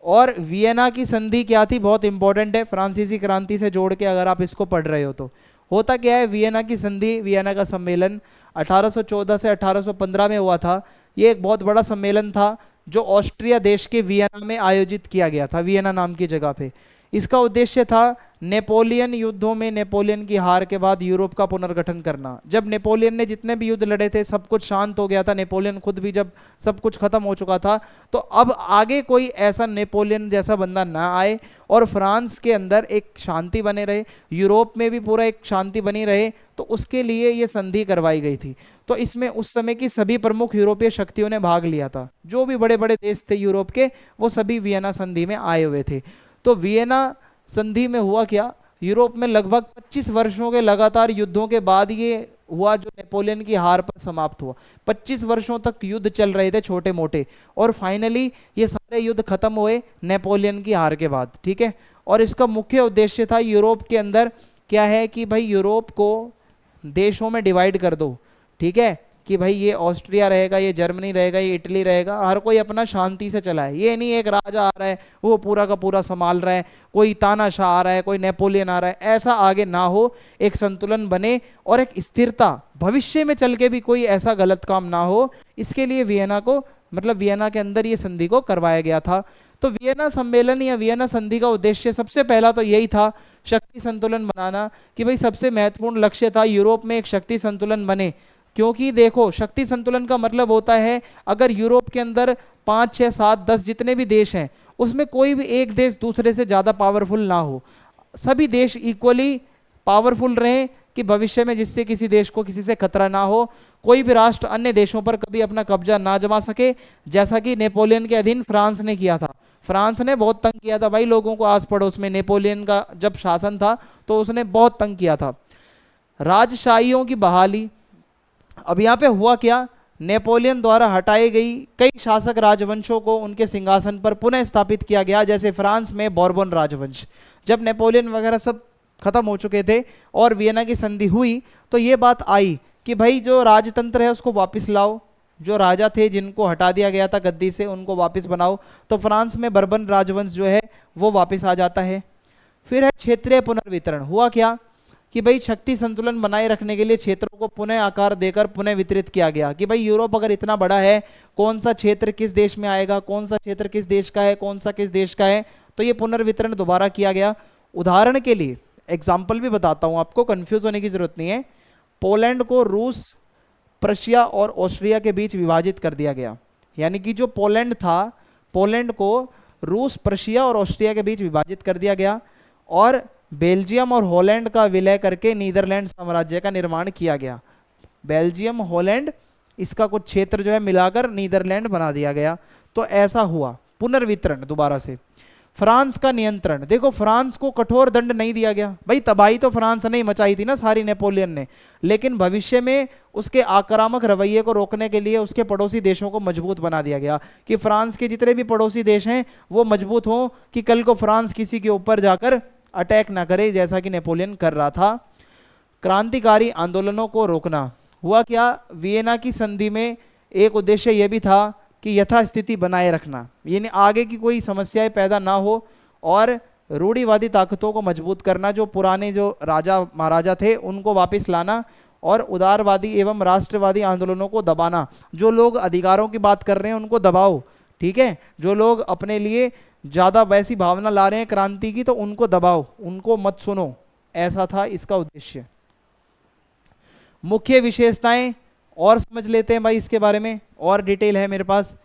और वियना की संधि क्या थी, बहुत इंपॉर्टेंट है, फ्रांसीसी क्रांति से जोड़ के अगर आप इसको पढ़ रहे हो तो। होता क्या है, वियना की संधि, वियना का सम्मेलन 1814 से 1815 में हुआ था। ये एक बहुत बड़ा सम्मेलन था जो ऑस्ट्रिया देश के वियना में आयोजित किया गया था, वियना नाम की जगह पे। इसका उद्देश्य था नेपोलियन युद्धों में नेपोलियन की हार के बाद यूरोप का पुनर्गठन करना। जब नेपोलियन ने जितने भी युद्ध लड़े थे, सब कुछ शांत हो गया था, नेपोलियन खुद भी जब सब कुछ खत्म हो चुका था, तो अब आगे कोई ऐसा नेपोलियन जैसा बंदा ना आए और फ्रांस के अंदर एक शांति बने रहे, यूरोप में भी पूरा एक शांति बनी रहे, तो उसके लिए ये संधि करवाई गई थी। तो इसमें उस समय की सभी प्रमुख यूरोपीय शक्तियों ने भाग लिया था, जो भी बड़े बड़े देश थे यूरोप के, वो सभी वियना संधि में आए हुए थे। तो वियना संधि में हुआ क्या, यूरोप में लगभग 25 वर्षों के लगातार युद्धों के बाद ये हुआ जो नेपोलियन की हार पर समाप्त हुआ। 25 वर्षों तक युद्ध चल रहे थे छोटे मोटे, और फाइनली ये सारे युद्ध खत्म हुए नेपोलियन की हार के बाद। ठीक है, और इसका मुख्य उद्देश्य था यूरोप के अंदर क्या है कि भाई यूरोप को देशों में डिवाइड कर दो। ठीक है, कि भाई ये ऑस्ट्रिया रहेगा, ये जर्मनी रहेगा, ये इटली रहेगा, हर कोई अपना शांति से चला है। ये नहीं एक राजा आ रहा है वो पूरा का पूरा संभाल रहा है, कोई तानाशाह आ रहा है, कोई नेपोलियन आ रहा है, ऐसा आगे ना हो, एक संतुलन बने और एक स्थिरता, भविष्य में चल के भी कोई ऐसा गलत काम ना हो। इसके लिए वियना को, मतलब वियना के अंदर ये संधि को करवाया गया था। तो वियना सम्मेलन या वियना संधि का उद्देश्य सबसे पहला तो यही था, शक्ति संतुलन बनाना, कि भाई सबसे महत्वपूर्ण लक्ष्य था यूरोप में एक शक्ति संतुलन बने। क्योंकि देखो, शक्ति संतुलन का मतलब होता है अगर यूरोप के अंदर 5, 6, 7, 10 जितने भी देश हैं, उसमें कोई भी एक देश दूसरे से ज़्यादा पावरफुल ना हो, सभी देश इक्वली पावरफुल रहें, कि भविष्य में जिससे किसी देश को किसी से खतरा ना हो, कोई भी राष्ट्र अन्य देशों पर कभी अपना कब्जा ना जमा सके, जैसा कि नेपोलियन के अधीन फ्रांस ने किया था। फ्रांस ने बहुत तंग किया था भाई लोगों को, आस पड़ोस में नेपोलियन का जब शासन था तो उसने बहुत तंग किया था। राजशाहियों की बहाली, अब यहाँ पे हुआ क्या, नेपोलियन द्वारा हटाई गई कई शासक राजवंशों को उनके सिंहासन पर पुनः स्थापित किया गया। जैसे फ्रांस में बोर्बन राजवंश, जब नेपोलियन वगैरह सब खत्म हो चुके थे और वियना की संधि हुई, तो ये बात आई कि भाई जो राजतंत्र है उसको वापस लाओ, जो राजा थे जिनको हटा दिया गया था गद्दी से उनको वापस बनाओ। तो फ्रांस में बर्बन राजवंश जो है वो वापस आ जाता है। फिर है क्षेत्रीय पुनर्वितरण। हुआ क्या कि भाई शक्ति संतुलन बनाए रखने के लिए क्षेत्रों को पुनः आकार देकर पुनः वितरित किया गया, कि भाई यूरोप अगर इतना बड़ा है, कौन सा क्षेत्र किस देश में आएगा, कौन सा क्षेत्र किस देश का है, कौन सा किस देश का है, तो ये पुनर्वितरण दोबारा किया गया। उदाहरण के लिए एग्जाम्पल भी बताता हूँ आपको, कंफ्यूज होने की जरूरत नहीं है। पोलैंड को रूस, प्रशिया और ऑस्ट्रिया के बीच विभाजित कर दिया गया। यानी कि जो पोलैंड था, पोलैंड को रूस, प्रशिया और ऑस्ट्रिया के बीच विभाजित कर दिया गया, और बेल्जियम और हॉलैंड का विलय करके नीदरलैंड साम्राज्य का निर्माण किया गया। बेल्जियम, हॉलैंड, इसका कुछ क्षेत्र जो है मिलाकर नीदरलैंड बना दिया गया। तो ऐसा हुआ पुनर्वितरण दोबारा से। फ्रांस का नियंत्रण, देखो फ्रांस को कठोर दंड नहीं दिया गया भाई, तबाही तो फ्रांस ने ही मचाई थी ना सारी नेपोलियन ने, लेकिन भविष्य में उसके आक्रामक रवैये को रोकने के लिए उसके पड़ोसी देशों को मजबूत बना दिया गया कि फ्रांस के जितने भी पड़ोसी देश हैं वो मजबूत हों कि कल को फ्रांस किसी के ऊपर जाकर अटैक ना करे जैसा कि नेपोलियन कर रहा था। क्रांतिकारी आंदोलनों को रोकना, हुआ क्या, वियना की संधि में एक उद्देश्य यह भी था कि यथास्थिति बनाए रखना, यानी आगे की कोई समस्याएं पैदा ना हो, और रूढ़िवादी ताकतों को मजबूत करना, जो पुराने जो राजा महाराजा थे उनको वापस लाना, और उदारवादी एवं राष्ट्रवादी आंदोलनों को दबाना। जो लोग अधिकारों की बात कर रहे हैं उनको दबाओ, ठीक है, जो लोग अपने लिए ज़्यादा वैसी भावना ला रहे हैं क्रांति की तो उनको दबाओ, उनको मत सुनो, ऐसा था इसका उद्देश्य। मुख्य विशेषताएं और समझ लेते हैं भाई, इसके बारे में और डिटेल है मेरे पास।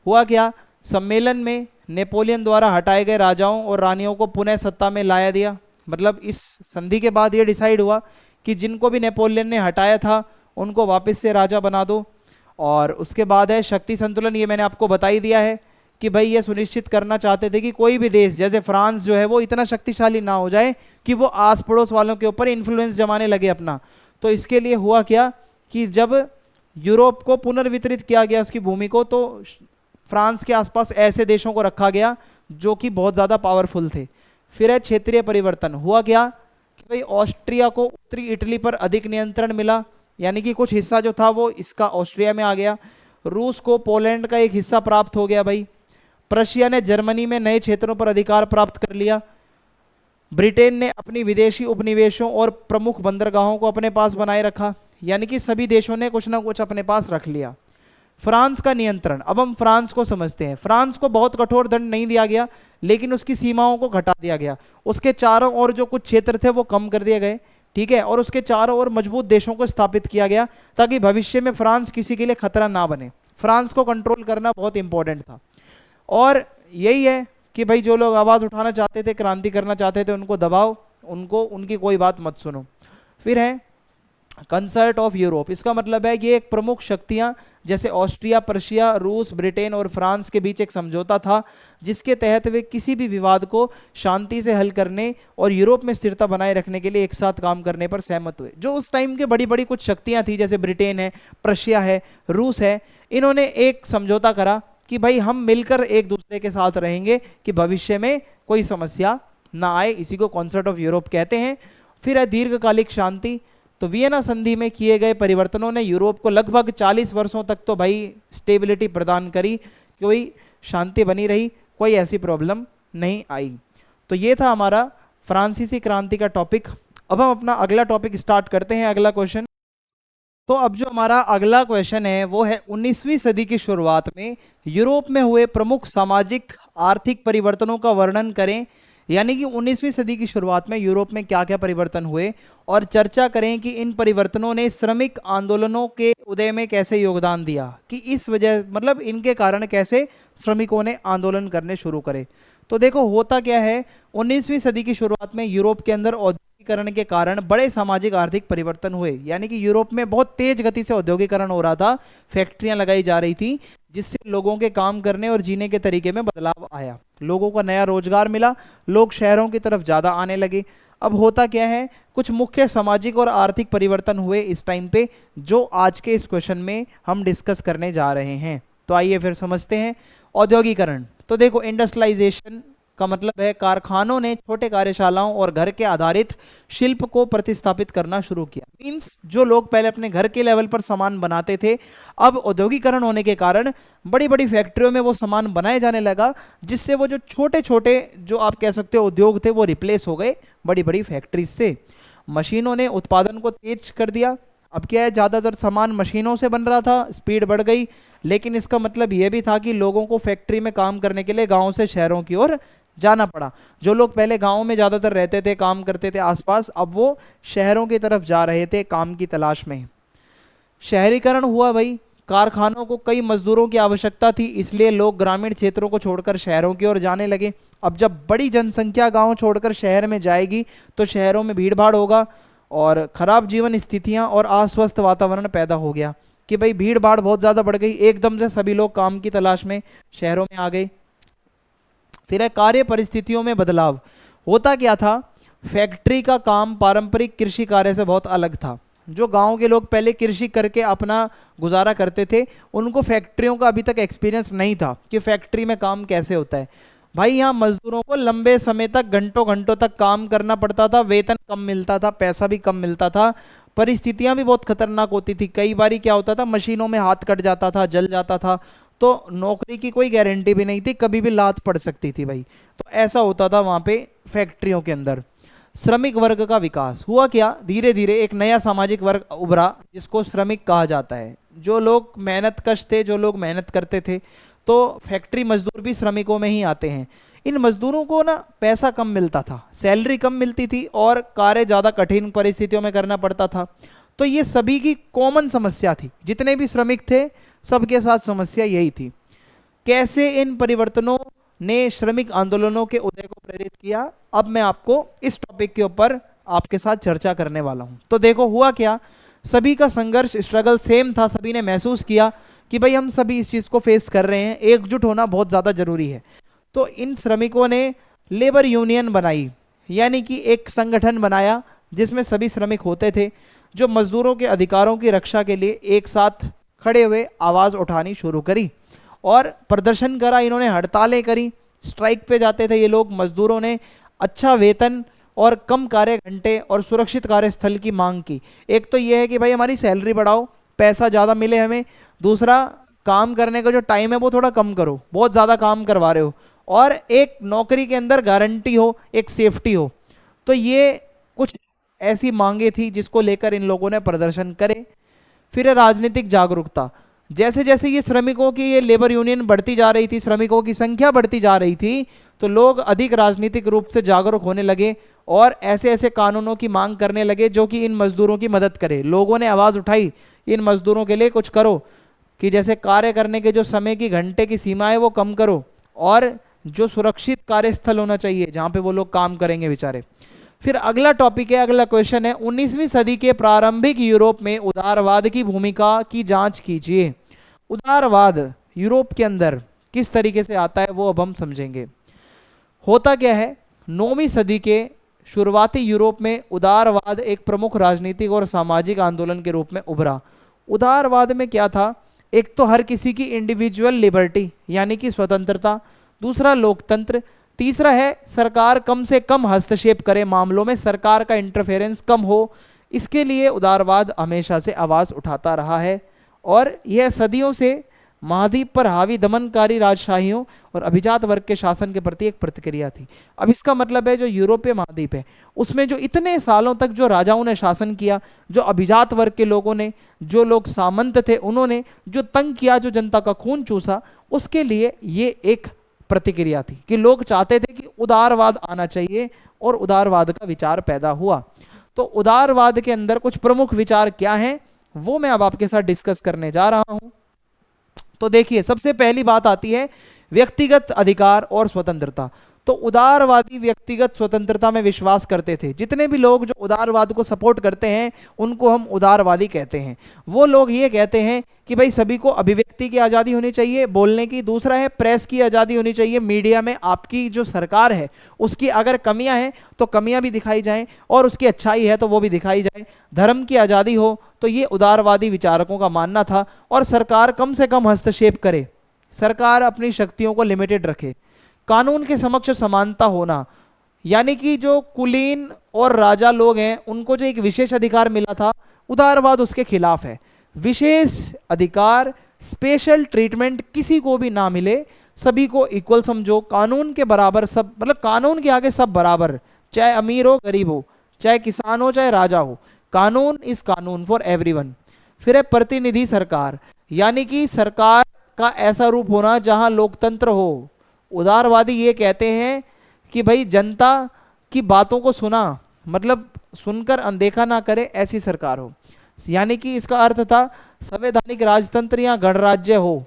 हुआ क्या, सम्मेलन में नेपोलियन द्वारा हटाए गए राजाओं और रानियों को पुनः सत्ता में लाया दिया, मतलब इस संधि के बाद ये डिसाइड हुआ कि जिनको भी नेपोलियन ने हटाया था उनको वापस से राजा बना दो। और उसके बाद है शक्ति संतुलन, ये मैंने आपको बता ही दिया है कि भाई ये सुनिश्चित करना चाहते थे कि कोई भी देश जैसे फ्रांस जो है वो इतना शक्तिशाली ना हो जाए कि वो आस पड़ोस वालों के ऊपर इन्फ्लुएंस जमाने लगे अपना। तो इसके लिए हुआ क्या कि जब यूरोप को पुनर्वितरित किया गया उसकी भूमि को, तो फ्रांस के आसपास ऐसे देशों को रखा गया जो कि बहुत ज़्यादा पावरफुल थे। फिर है क्षेत्रीय परिवर्तन, हुआ क्या कि भाई ऑस्ट्रिया को उत्तरी इटली पर अधिक नियंत्रण मिला, यानी कि कुछ हिस्सा जो था वो इसका ऑस्ट्रिया में आ गया। रूस को पोलैंड का एक हिस्सा प्राप्त हो गया भाई। प्रशिया ने जर्मनी में नए क्षेत्रों पर अधिकार प्राप्त कर लिया। ब्रिटेन ने अपनी विदेशी उपनिवेशों और प्रमुख बंदरगाहों को अपने पास बनाए रखा, यानी कि सभी देशों ने कुछ ना कुछ अपने पास रख लिया। फ्रांस का नियंत्रण, अब हम फ्रांस को समझते हैं। फ्रांस को बहुत कठोर दंड नहीं दिया गया, लेकिन उसकी सीमाओं को घटा दिया गया। उसके चारों ओर जो कुछ क्षेत्र थे वो कम कर दिए गए, ठीक है, और उसके चारों ओर मजबूत देशों को स्थापित किया गया ताकि भविष्य में फ्रांस किसी के लिए खतरा ना बने। फ्रांस को कंट्रोल करना बहुत इंपॉर्टेंट था। और यही है कि भाई जो लोग आवाज़ उठाना चाहते थे, क्रांति करना चाहते थे, उनको दबाओ, उनको उनकी कोई बात मत सुनो। फिर है कंसर्ट ऑफ यूरोप, इसका मतलब है ये एक प्रमुख शक्तियां जैसे ऑस्ट्रिया, प्रशिया, रूस, ब्रिटेन और फ्रांस के बीच एक समझौता था जिसके तहत वे किसी भी विवाद को शांति से हल करने और यूरोप में स्थिरता बनाए रखने के लिए एक साथ काम करने पर सहमत हुए। जो उस टाइम के बड़ी बड़ी कुछ शक्तियां थी जैसे ब्रिटेन है, प्रशिया है, रूस है, इन्होंने एक समझौता करा कि भाई हम मिलकर एक दूसरे के साथ रहेंगे कि भविष्य में कोई समस्या ना आए, इसी को कॉन्सर्ट ऑफ यूरोप कहते हैं। फिर है दीर्घकालिक शांति, तो वियना संधि में किए गए परिवर्तनों ने यूरोप को लगभग 40 वर्षों तक तो भाई स्टेबिलिटी प्रदान करी, कोई शांति बनी रही, कोई ऐसी प्रॉब्लम नहीं आई। तो ये था हमारा फ्रांसीसी क्रांति का टॉपिक। अब हम अपना अगला टॉपिक स्टार्ट करते हैं, अगला क्वेश्चन। तो अब जो हमारा अगला क्वेश्चन है वो है 19वीं सदी की शुरुआत में यूरोप में हुए प्रमुख सामाजिक आर्थिक परिवर्तनों का वर्णन करें, यानी कि 19वीं सदी की शुरुआत में यूरोप में क्या क्या परिवर्तन हुए, और चर्चा करें कि इन परिवर्तनों ने श्रमिक आंदोलनों के उदय में कैसे योगदान दिया, कि इस वजह मतलब इनके कारण कैसे श्रमिकों ने आंदोलन करने शुरू करे। तो देखो होता क्या है, 19वीं सदी की शुरुआत में यूरोप के अंदर औद्योगिकरण के कारण बड़े सामाजिक आर्थिक परिवर्तन हुए, यानी कि यूरोप में बहुत तेज गति से औद्योगिकरण हो रहा था, फैक्ट्रियां लगाई जा रही थी जिससे लोगों के काम करने और जीने के तरीके में बदलाव आया, लोगों को नया रोजगार मिला, लोग शहरों की तरफ ज़्यादा आने लगे। अब होता क्या है, कुछ मुख्य सामाजिक और आर्थिक परिवर्तन हुए इस टाइम पे जो आज के इस क्वेश्चन में हम डिस्कस करने जा रहे हैं। तो आइए फिर समझते हैं। औद्योगिकरण, तो देखो इंडस्ट्रियलाइजेशन का मतलब है कारखानों ने छोटे कार्यशालाओं और घर के आधारित शिल्प को प्रतिस्थापित करना शुरू किया। मींस जो लोग पहले अपने घर के लेवल पर सामान बनाते थे, अब औद्योगिकरण होने के कारण बड़ी बड़ी फैक्ट्रियों में वो सामान बनाए जाने लगा, जिससे वो जो छोटे छोटे जो आप कह सकते हो उद्योग थे वो रिप्लेस हो गए बड़ी बड़ी फैक्ट्रीज से। मशीनों ने उत्पादन को तेज कर दिया। अब क्या है, ज़्यादातर सामान मशीनों से बन रहा था, स्पीड बढ़ गई, लेकिन इसका मतलब यह भी था कि लोगों को फैक्ट्री में काम करने के लिए गाँव से शहरों की ओर जाना पड़ा। जो लोग पहले गांव में ज़्यादातर रहते थे, काम करते थे आसपास, अब वो शहरों की तरफ जा रहे थे काम की तलाश में। शहरीकरण हुआ भाई, कारखानों को कई मजदूरों की आवश्यकता थी, इसलिए लोग ग्रामीण क्षेत्रों को छोड़कर शहरों की ओर जाने लगे। अब जब बड़ी जनसंख्या गांव छोड़कर शहर में जाएगी तो शहरों में भीड़ भाड़ होगा और ख़राब जीवन स्थितियाँ और अस्वस्थ वातावरण पैदा हो गया कि भाई भीड़ भाड़ बहुत ज़्यादा बढ़ गई, एकदम से सभी लोग काम की तलाश में शहरों में आ गए। फिर है कार्य परिस्थितियों में बदलाव। होता क्या था, फैक्ट्री का काम पारंपरिक कृषि कार्य से बहुत अलग था। जो गांव के लोग पहले कृषि करके अपना गुजारा करते थे, उनको फैक्ट्रियों का अभी तक एक्सपीरियंस नहीं था कि फैक्ट्री में काम कैसे होता है। भाई यहाँ मजदूरों को लंबे समय तक घंटों घंटों तक काम करना पड़ता था, वेतन कम मिलता था, पैसा भी कम मिलता था, परिस्थितियां भी बहुत खतरनाक होती थी। कई बारी क्या होता था, मशीनों में हाथ कट जाता था, जल जाता था, तो नौकरी की कोई गारंटी भी नहीं थी, कभी भी लात पड़ सकती थी भाई। तो ऐसा होता था वहाँ पे फैक्ट्रियों के अंदर। श्रमिक वर्ग का विकास हुआ क्या, धीरे धीरे एक नया सामाजिक वर्ग उभरा जिसको श्रमिक कहा जाता है। जो लोग मेहनत कश थे, जो लोग मेहनत करते थे, तो फैक्ट्री मजदूर भी श्रमिकों में ही आते हैं। इन मजदूरों को ना पैसा कम मिलता था, सैलरी कम मिलती थी और कार्य ज़्यादा कठिन परिस्थितियों में करना पड़ता था। तो ये सभी की कॉमन समस्या थी, जितने भी श्रमिक थे सबके साथ समस्या यही थी। कैसे इन परिवर्तनों ने श्रमिक आंदोलनों के उदय को प्रेरित किया, अब मैं आपको इस टॉपिक के ऊपर आपके साथ चर्चा करने वाला हूं। तो देखो हुआ क्या, सभी का संघर्ष स्ट्रगल सेम था। सभी ने महसूस किया कि भाई हम सभी इस चीज़ को फेस कर रहे हैं, एकजुट होना बहुत ज़्यादा जरूरी है। तो इन श्रमिकों ने लेबर यूनियन बनाई, यानी कि एक संगठन बनाया जिसमें सभी श्रमिक होते थे, जो मजदूरों के अधिकारों की रक्षा के लिए एक साथ खड़े हुए आवाज़ उठानी शुरू करी और प्रदर्शन करा। इन्होंने हड़तालें करी, स्ट्राइक पे जाते थे ये लोग। मजदूरों ने अच्छा वेतन और कम कार्य घंटे और सुरक्षित कार्यस्थल की मांग की। एक तो ये है कि भाई हमारी सैलरी बढ़ाओ, पैसा ज़्यादा मिले हमें। दूसरा, काम करने का जो टाइम है वो थोड़ा कम करो, बहुत ज़्यादा काम करवा रहे हो। और एक नौकरी के अंदर गारंटी हो, एक सेफ्टी हो। तो ये कुछ ऐसी मांगे थी जिसको लेकर इन लोगों ने प्रदर्शन करे। फिर राजनीतिक जागरूकता। जैसे जैसे ये श्रमिकों की ये लेबर यूनियन बढ़ती जा रही थी, श्रमिकों की संख्या बढ़ती जा रही थी, तो लोग अधिक राजनीतिक रूप से जागरूक होने लगे और ऐसे ऐसे कानूनों की मांग करने लगे जो कि इन मजदूरों की मदद करे। लोगों ने आवाज़ उठाई, इन मजदूरों के लिए कुछ करो, कि जैसे कार्य करने के जो समय की घंटे की सीमा है वो कम करो, और जो सुरक्षित कार्यस्थल होना चाहिए जहाँ पे वो लोग काम करेंगे बेचारे। फिर अगला टॉपिक है, अगला क्वेश्चन है, 19वीं सदी के प्रारंभिक यूरोप में उदारवाद की भूमिका की जांच कीजिए। उदारवाद यूरोप के अंदर किस तरीके से आता है वो अब हम समझेंगे। होता क्या है, 9वीं सदी के शुरुआती यूरोप में उदारवाद एक प्रमुख राजनीतिक और सामाजिक आंदोलन के रूप में उभरा। उदारवाद में क्या था, एक तो हर किसी की इंडिविजुअल लिबर्टी यानी कि स्वतंत्रता, दूसरा लोकतंत्र, तीसरा है सरकार कम से कम हस्तक्षेप करे मामलों में, सरकार का इंटरफेरेंस कम हो। इसके लिए उदारवाद हमेशा से आवाज़ उठाता रहा है और यह सदियों से महाद्वीप पर हावी दमनकारी राजशाहियों और अभिजात वर्ग के शासन के प्रति एक प्रतिक्रिया थी। अब इसका मतलब है जो यूरोपीय महाद्वीप है उसमें जो इतने सालों तक जो राजाओं ने शासन किया, जो अभिजात वर्ग के लोगों ने, जो लोग सामंत थे, उन्होंने जो तंग किया, जो जनता का खून चूसा, उसके लिए ये एक प्रतिक्रिया थी कि लोग चाहते थे कि उदारवाद आना चाहिए और उदारवाद का विचार पैदा हुआ। तो उदारवाद के अंदर कुछ प्रमुख विचार क्या हैं वो मैं अब आपके साथ डिस्कस करने जा रहा हूं। तो देखिए, सबसे पहली बात आती है व्यक्तिगत अधिकार और स्वतंत्रता। तो उदारवादी व्यक्तिगत स्वतंत्रता में विश्वास करते थे। जितने भी लोग जो उदारवाद को सपोर्ट करते हैं उनको हम उदारवादी कहते हैं। वो लोग ये कहते हैं कि भाई सभी को अभिव्यक्ति की आज़ादी होनी चाहिए, बोलने की। दूसरा है प्रेस की आज़ादी होनी चाहिए, मीडिया में आपकी जो सरकार है उसकी अगर कमियां हैं तो कमियां भी दिखाई जाएं और उसकी अच्छाई है तो वो भी दिखाई जाए। धर्म की आज़ादी हो, तो ये उदारवादी विचारकों का मानना था। और सरकार कम से कम हस्तक्षेप करे, सरकार अपनी शक्तियों को लिमिटेड रखे। कानून के समक्ष समानता होना, यानी कि जो कुलीन और राजा लोग हैं उनको जो एक विशेष अधिकार मिला था, उदारवाद उसके खिलाफ है। विशेष अधिकार, स्पेशल ट्रीटमेंट किसी को भी ना मिले, सभी को इक्वल समझो, कानून के बराबर सब, मतलब कानून के आगे सब बराबर, चाहे अमीर हो गरीब हो, चाहे किसान हो चाहे राजा हो, कानून इज कानून फॉर एवरीवन। फिर है प्रतिनिधि सरकार, यानी कि सरकार का ऐसा रूप होना जहां लोकतंत्र हो। उदारवादी ये कहते हैं कि भाई जनता की बातों को सुना, मतलब सुनकर अनदेखा ना करे, ऐसी सरकार हो। यानी कि इसका अर्थ था संवैधानिक राजतंत्र या गणराज्य हो,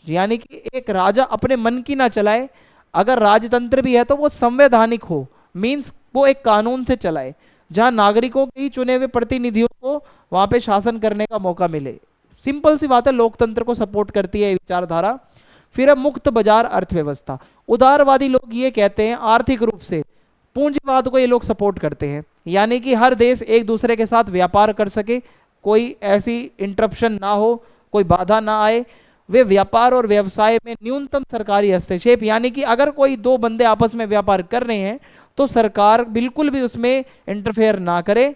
यानी कि एक राजा अपने मन की ना चलाए। अगर राजतंत्र भी है तो वो संवैधानिक हो, मीन्स वो एक कानून से चलाए, जहां नागरिकों के ही चुने हुए प्रतिनिधियों को वहां पे शासन करने का मौका मिले। सिंपल सी बात है, लोकतंत्र को सपोर्ट करती है विचारधारा। फिर है मुक्त बाजार अर्थव्यवस्था। उदारवादी लोग ये कहते हैं आर्थिक रूप से पूंजीवाद को ये लोग सपोर्ट करते हैं, यानी कि हर देश एक दूसरे के साथ व्यापार कर सके, कोई ऐसी इंटरप्शन ना हो, कोई बाधा ना आए। वे व्यापार और व्यवसाय में न्यूनतम सरकारी हस्तक्षेप, यानी कि अगर कोई दो बंदे आपस में व्यापार कर रहे हैं तो सरकार बिल्कुल भी उसमें इंटरफेयर ना करे,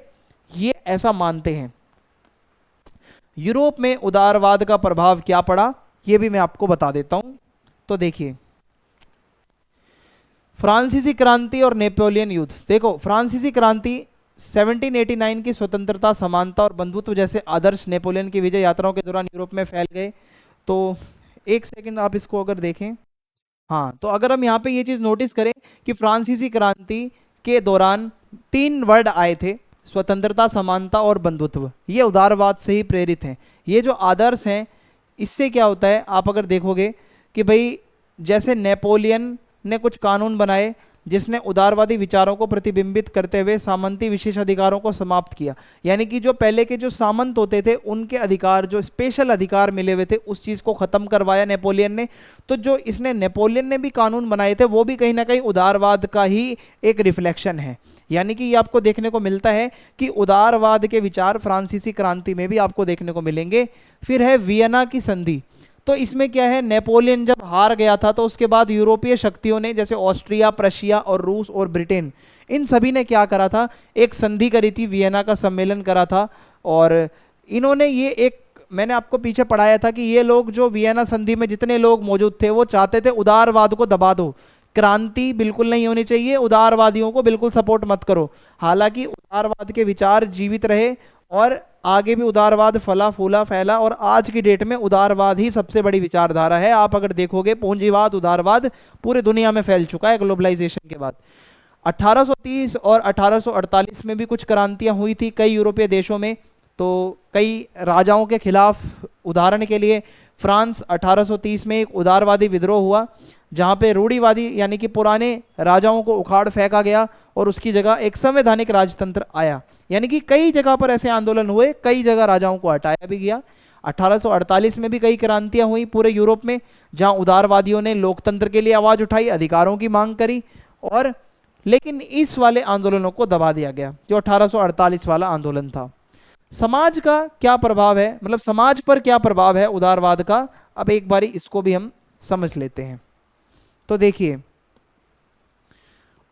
ये ऐसा मानते हैं। यूरोप में उदारवाद का प्रभाव क्या पड़ा ये भी मैं आपको बता देता हूं। तो देखिए, फ्रांसीसी क्रांति और नेपोलियन युद्ध। देखो, फ्रांसीसी क्रांति 1789 की स्वतंत्रता, समानता और बंधुत्व जैसे आदर्श नेपोलियन की विजय यात्राओं के दौरान यूरोप में फैल गए। तो एक सेकंड आप इसको अगर देखें, हाँ, तो अगर हम यहाँ पे ये चीज़ नोटिस करें कि फ्रांसीसी क्रांति के दौरान 3 वर्ड आए थे, स्वतंत्रता, समानता और बंधुत्व। ये उदारवाद से ही प्रेरित हैं। ये जो आदर्श हैं, इससे क्या होता है, आप अगर देखोगे कि भाई जैसे नेपोलियन ने कुछ कानून बनाए जिसने उदारवादी विचारों को प्रतिबिंबित करते हुए सामंती विशेष अधिकारों को समाप्त किया, यानी कि जो पहले के जो सामंत होते थे उनके अधिकार, जो स्पेशल अधिकार मिले हुए थे, उस चीज़ को ख़त्म करवाया नेपोलियन ने। तो जो इसने नेपोलियन ने भी कानून बनाए थे वो भी कहीं ना कहीं उदारवाद का ही एक रिफ्लेक्शन है, यानी कि ये आपको देखने को मिलता है कि उदारवाद के विचार फ्रांसीसी क्रांति में भी आपको देखने को मिलेंगे। फिर है वियना की संधि। तो इसमें क्या है, नेपोलियन जब हार गया था तो उसके बाद यूरोपीय शक्तियों ने, जैसे ऑस्ट्रिया, प्रशिया और रूस और ब्रिटेन, इन सभी ने क्या करा था, एक संधि करी थी, वियना का सम्मेलन करा था। और इन्होंने ये एक, मैंने आपको पीछे पढ़ाया था कि ये लोग जो वियना संधि में जितने लोग मौजूद थे वो चाहते थे उदारवाद को दबा दो, क्रांति बिल्कुल नहीं होनी चाहिए, उदारवादियों को बिल्कुल सपोर्ट मत करो। हालांकि उदारवाद के विचार जीवित रहे और आगे भी उदारवाद फला फूला फैला, और आज की डेट में उदारवाद ही सबसे बड़ी विचारधारा है। आप अगर देखोगे, पूंजीवाद, उदारवाद पूरे दुनिया में फैल चुका है ग्लोबलाइजेशन के बाद। 1830 और 1848 में भी कुछ क्रांतियां हुई थी कई यूरोपीय देशों में, तो कई राजाओं के खिलाफ। उदाहरण के लिए फ्रांस 1830 में एक उदारवादी विद्रोह हुआ जहां पे रूढ़िवादी यानी कि पुराने राजाओं को उखाड़ फेंका गया और उसकी जगह एक संवैधानिक राजतंत्र आया। यानी कि कई जगह पर ऐसे आंदोलन हुए, कई जगह राजाओं को हटाया भी गया। 1848 में भी कई क्रांतियां हुई पूरे यूरोप में, जहां उदारवादियों ने लोकतंत्र के लिए आवाज उठाई, अधिकारों की मांग करी, और लेकिन इस वाले आंदोलनों को दबा दिया गया जो 1848 वाला आंदोलन था। समाज का क्या प्रभाव है, मतलब समाज पर क्या प्रभाव है उदारवाद का, अब एक बारी इसको भी हम समझ लेते हैं। तो देखिए,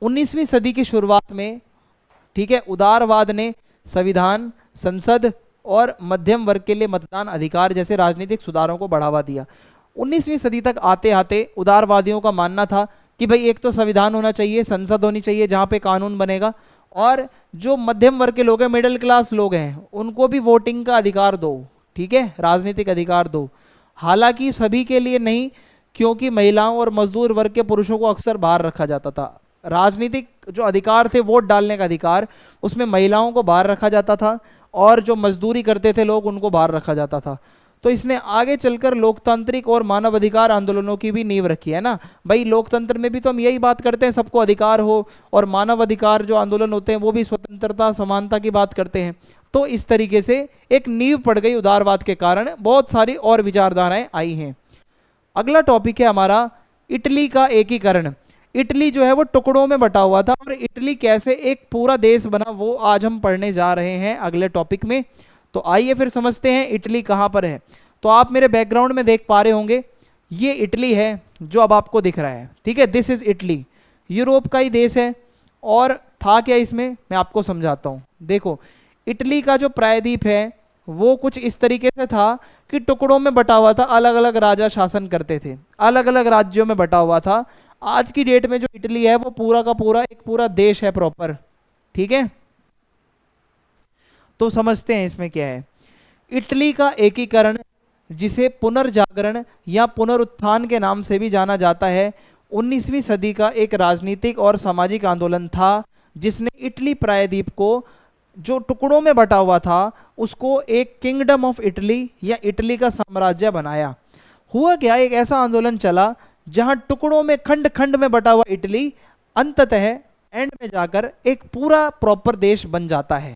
19वीं सदी की शुरुआत में, ठीक है, उदारवाद ने संविधान, संसद और मध्यम वर्ग के लिए मतदान अधिकार जैसे राजनीतिक सुधारों को बढ़ावा दिया। 19वीं सदी तक आते आते उदारवादियों का मानना था कि भाई एक तो संविधान होना चाहिए, संसद होनी चाहिए जहां पे कानून बनेगा, और जो मध्यम वर्ग के लोग हैं, मिडिल क्लास लोग हैं, उनको भी वोटिंग का अधिकार दो, ठीक है, राजनीतिक अधिकार दो। हालांकि सभी के लिए नहीं, क्योंकि महिलाओं और मजदूर वर्ग के पुरुषों को अक्सर बाहर रखा जाता था। राजनीतिक जो अधिकार थे, वोट डालने का अधिकार, उसमें महिलाओं को बाहर रखा जाता था और जो मजदूरी करते थे लोग उनको बाहर रखा जाता था। तो इसने आगे चलकर लोकतांत्रिक और मानवाधिकार आंदोलनों की भी नींव रखी है ना। भाई लोकतंत्र में भी तो हम यही बात करते हैं, सबको अधिकार हो, और मानवाधिकार जो आंदोलन होते हैं वो भी स्वतंत्रता, समानता की बात करते हैं। तो इस तरीके से एक नींव पड़ गई उदारवाद के कारण, बहुत सारी और विचारधाराएं आई हैं। अगला टॉपिक है हमारा इटली का एकीकरण। इटली जो है वो टुकड़ों में बटा हुआ था, और इटली कैसे एक पूरा देश बना वो आज हम पढ़ने जा रहे हैं अगले टॉपिक में। तो आइए फिर समझते हैं इटली कहाँ पर है। तो आप मेरे बैकग्राउंड में देख पा रहे होंगे, ये इटली है जो अब आपको दिख रहा है, ठीक है, दिस इज इटली। यूरोप का ही देश है, और था क्या इसमें मैं आपको समझाता हूँ। देखो, इटली का जो प्रायद्वीप है वो कुछ इस तरीके से था कि टुकड़ों में बटा हुआ था, अलग अलग राजा शासन करते थे, अलग अलग राज्यों में बटा हुआ था। आज की डेट में जो इटली है वो पूरा का पूरा एक पूरा देश है प्रॉपर, ठीक है। तो समझते हैं इसमें क्या है। इटली का एकीकरण, जिसे पुनर्जागरण या पुनरुत्थान के नाम से भी जाना जाता है, 19वीं सदी का एक राजनीतिक और सामाजिक आंदोलन था जिसने इटली प्रायद्वीप को, जो टुकड़ों में बटा हुआ था, उसको एक किंगडम ऑफ इटली या इटली का साम्राज्य बनाया। हुआ क्या, एक ऐसा आंदोलन चला जहां टुकड़ों में, खंड खंड में बटा हुआ इटली अंततः एंड में जाकर एक पूरा प्रॉपर देश बन जाता है।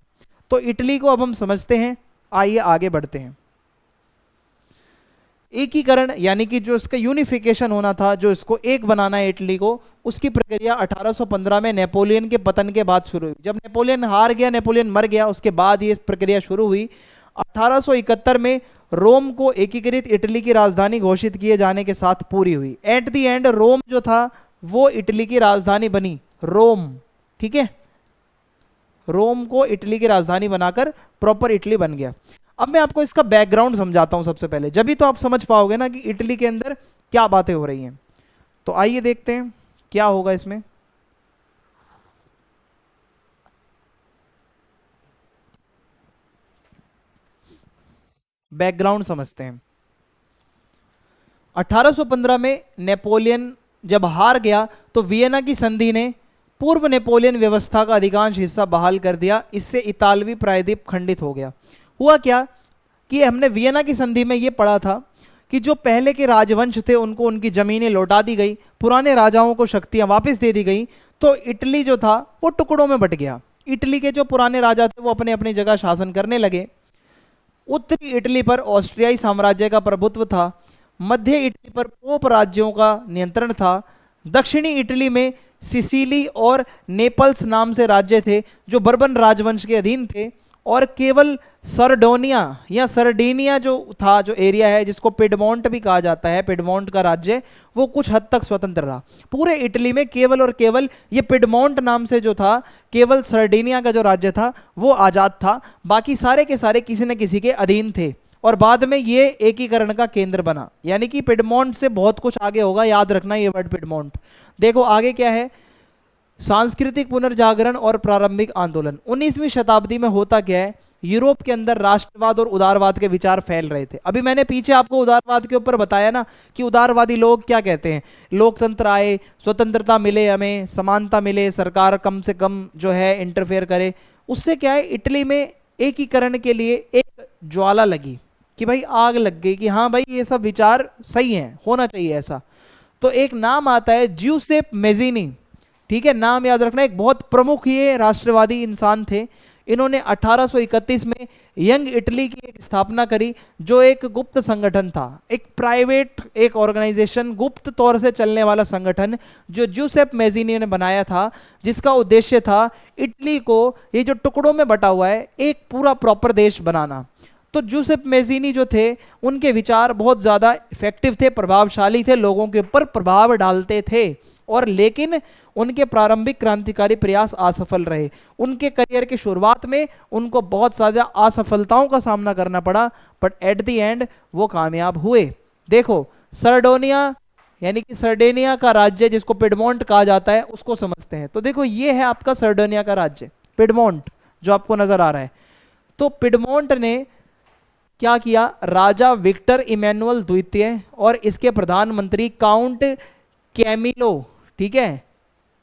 तो इटली को अब हम समझते हैं, आइए आगे बढ़ते हैं। एकीकरण यानी कि जो इसका यूनिफिकेशन होना था, जो इसको एक बनाना है इटली को, उसकी प्रक्रिया 1815 में नेपोलियन के पतन के बाद शुरू हुई। जब नेपोलियन हार गया, नेपोलियन मर गया, उसके बाद ये प्रक्रिया शुरू हुई। 1871 में रोम को एकीकृत इटली की राजधानी घोषित किए जाने के साथ पूरी हुई। एट द एंड रोम जो था वो इटली की राजधानी बनी, रोम, ठीक है, रोम को इटली की राजधानी बनाकर प्रॉपर इटली बन गया। अब मैं आपको इसका बैकग्राउंड समझाता हूं सबसे पहले, जब भी तो आप समझ पाओगे ना कि इटली के अंदर क्या बातें हो रही हैं। तो आइए देखते हैं क्या होगा इसमें। बैकग्राउंड समझते हैं। 1815 में नेपोलियन जब हार गया तो वियना की संधि ने पूर्व नेपोलियन व्यवस्था का अधिकांश हिस्सा बहाल कर दिया। इससे इतालवी प्रायद्वीप खंडित हो गया। हुआ क्या कि हमने वियना की संधि में यह पढ़ा था कि जो पहले के राजवंश थे उनको उनकी जमीनें लौटा दी गई, पुराने राजाओं को शक्तियां वापस दे दी गई, तो इटली जो था वो टुकड़ों में बट गया। इटली के जो पुराने राजा थे वो अपने अपनी जगह शासन करने लगे। उत्तरी इटली पर ऑस्ट्रियाई साम्राज्य का प्रभुत्व था, मध्य इटली पर पोप राज्यों का नियंत्रण था, दक्षिणी इटली में सिसिली और नेपल्स नाम से राज्य थे जो बर्बन राजवंश के अधीन थे, और केवल सरडोनिया या सरडीनिया जो था, जो एरिया है जिसको पिडमोंट भी कहा जाता है, पिडमोंट का राज्य, वो कुछ हद तक स्वतंत्र रहा। पूरे इटली में केवल और केवल ये पिडमोंट नाम से जो था, केवल सरडीनिया का जो राज्य था वो आज़ाद था, बाकी सारे के सारे किसी न किसी के अधीन थे। और बाद में ये एकीकरण का केंद्र बना, यानी कि पिडमोंट से बहुत कुछ आगे होगा, याद रखना ये वर्ड पिडमोंट। देखो आगे क्या है, सांस्कृतिक पुनर्जागरण और प्रारंभिक आंदोलन। 19वीं शताब्दी में होता क्या है, यूरोप के अंदर राष्ट्रवाद और उदारवाद के विचार फैल रहे थे। अभी मैंने पीछे आपको उदारवाद के ऊपर बताया ना कि उदारवादी लोग क्या कहते हैं, लोकतंत्र आए, स्वतंत्रता मिले, हमें समानता मिले, सरकार कम से कम जो है इंटरफेयर करे। उससे क्या है, इटली में एकीकरण के लिए एक ज्वाला लगी कि भाई आग लग गई कि हाँ भाई ये सब विचार सही हैं, होना चाहिए ऐसा। तो एक नाम आता है ज्यूसेप मेज़िनी, ठीक है, नाम याद रखना। एक बहुत प्रमुख ये राष्ट्रवादी इंसान थे। इन्होंने 1831 में यंग इटली की एक स्थापना करी, जो एक गुप्त संगठन था, एक प्राइवेट, एक ऑर्गेनाइजेशन, गुप्त तौर से चलने वाला संगठन जो ज्यूसेप मेज़िनी ने बनाया था, जिसका उद्देश्य था इटली को, ये जो टुकड़ों में बटा हुआ है, एक पूरा प्रॉपर देश बनाना। तो ज्यूसेप मेज़िनी जो थे उनके विचार बहुत ज़्यादा इफेक्टिव थे, प्रभावशाली थे, लोगों के ऊपर प्रभाव डालते थे, और लेकिन उनके प्रारंभिक क्रांतिकारी प्रयास असफल रहे। उनके करियर की शुरुआत में उनको बहुत ज़्यादा असफलताओं का सामना करना पड़ा, बट एट द एंड वो कामयाब हुए। देखो सरडोनिया यानी कि सर्डेनिया का राज्य जिसको पिडमोंट कहा जाता है, उसको समझते हैं। तो देखो ये है आपका सर्डेनिया का राज्य, पिडमोंट जो आपको नजर आ रहा है। तो पिडमोंट ने क्या किया, राजा विक्टर इमैनुअल द्वितीय और इसके प्रधानमंत्री काउंट कैमिलो, ठीक है,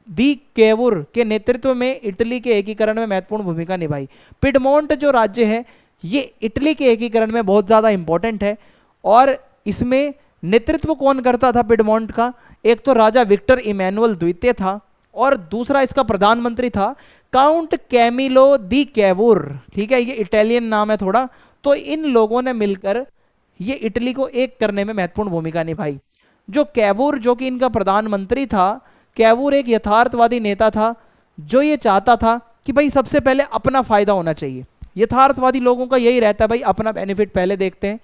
दी केवुर के नेतृत्व में इटली के एकीकरण में महत्वपूर्ण भूमिका निभाई। पिडमोंट जो राज्य है ये इटली के एकीकरण में बहुत ज़्यादा इंपॉर्टेंट है। और इसमें नेतृत्व कौन करता था पिडमोंट का, एक तो राजा विक्टर इमैनुअल द्वितीय था, और दूसरा इसका प्रधानमंत्री था काउंट कैमिलो दी केवुर, ठीक है, ये इटालियन नाम है थोड़ा। तो इन लोगों ने मिलकर ये इटली को एक करने में महत्वपूर्ण भूमिका निभाई। जो कैवुर, जो कि इनका प्रधानमंत्री था, कैवुर एक यथार्थवादी नेता था जो ये चाहता था कि भाई सबसे पहले अपना फायदा होना चाहिए। यथार्थवादी लोगों का यही रहता है, भाई अपना बेनिफिट पहले देखते हैं।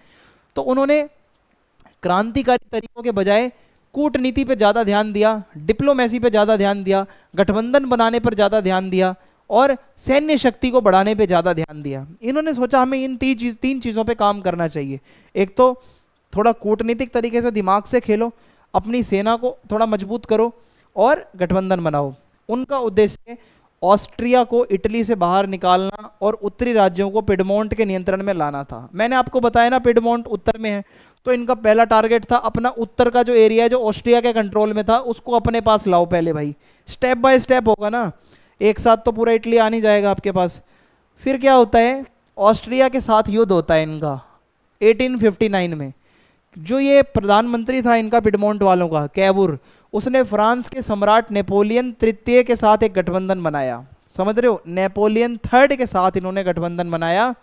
तो उन्होंने क्रांतिकारी तरीकों के बजाय कूटनीति पे ज़्यादा ध्यान दिया, डिप्लोमेसी पे ज़्यादा ध्यान दिया, गठबंधन बनाने पर ज़्यादा ध्यान दिया, और सैन्य शक्ति को बढ़ाने पे ज़्यादा ध्यान दिया। इन्होंने सोचा हमें इन तीन चीज़ों पे काम करना चाहिए। एक तो थोड़ा कूटनीतिक तरीके से दिमाग से खेलो, अपनी सेना को थोड़ा मजबूत करो, और गठबंधन बनाओ। उनका उद्देश्य ऑस्ट्रिया को इटली से बाहर निकालना और उत्तरी राज्यों को पिडमोंट के नियंत्रण में लाना था। मैंने आपको बताया ना पिडमोंट उत्तर में है, तो इनका पहला टारगेट था अपना उत्तर का जो एरिया है जो ऑस्ट्रिया के कंट्रोल में था उसको अपने पास लाओ पहले। भाई स्टेप बाय स्टेप होगा ना, एक साथ तो पूरा इटली आ नहीं जाएगा आपके पास। फिर क्या होता है, ऑस्ट्रिया के साथ युद्ध होता है इनका 1859 में। जो ये प्रधानमंत्री था इनका पिडमोंट वालों का, कैवुर, उसने फ्रांस के सम्राट नेपोलियन तृतीय के साथ एक गठबंधन बनाया। समझ रहे हो, नेपोलियन थर्ड के साथ इन्होंने गठबंधन बनाया,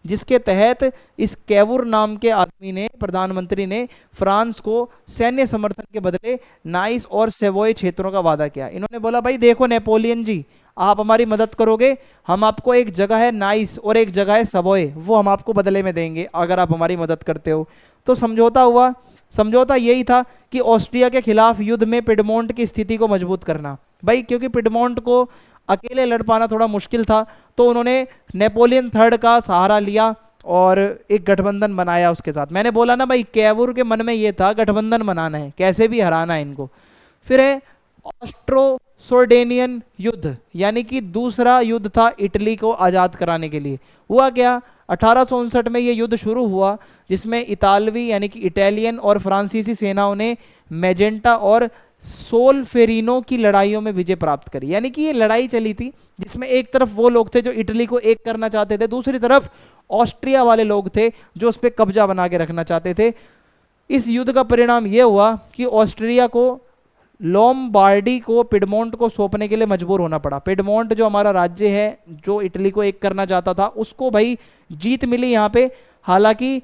जिसके तहत इस कैवुर नाम के आदमी ने, प्रधानमंत्री ने, फ्रांस को सैन्य समर्थन के बदले नाइस और सेवोय क्षेत्रों का वादा किया। इन्होंने बोला भाई देखो नेपोलियन जी, आप हमारी मदद करोगे, हम आपको एक जगह है नाइस और एक जगह है सबोय, वो हम आपको बदले में देंगे अगर आप हमारी मदद करते हो। तो समझौता हुआ। समझौता यही था कि ऑस्ट्रिया के खिलाफ युद्ध में पिडमोंट की स्थिति को मजबूत करना। भाई क्योंकि पिडमोंट को अकेले लड़ पाना थोड़ा मुश्किल था, तो उन्होंने नेपोलियन थर्ड का सहारा लिया और एक गठबंधन बनाया उसके साथ। मैंने बोला ना भाई, कैवुर के मन में ये था गठबंधन बनाना है, कैसे भी हराना है इनको। फिर है ऑस्ट्रो सोर्डेनियन युद्ध, यानी कि दूसरा युद्ध था इटली को आज़ाद कराने के लिए। हुआ क्या, 1859 में ये युद्ध शुरू हुआ, जिसमें इतालवी यानी कि इटालियन और फ्रांसीसी सेनाओं ने मेजेंटा और सोल्फेरिनो की लड़ाइयों में विजय प्राप्त करी। यानी कि ये लड़ाई चली थी जिसमें एक तरफ वो लोग थे जो इटली को एक करना चाहते थे, दूसरी तरफ ऑस्ट्रिया वाले लोग थे जो उस पर कब्जा बना के रखना चाहते थे। इस युद्ध का परिणाम यह हुआ कि ऑस्ट्रिया को लोम्बार्डी को पिडमोंट को सौंपने के लिए मजबूर होना पड़ा। पिडमोंट जो हमारा राज्य है जो इटली को एक करना चाहता था, उसको भाई जीत मिली यहाँ पे। हालांकि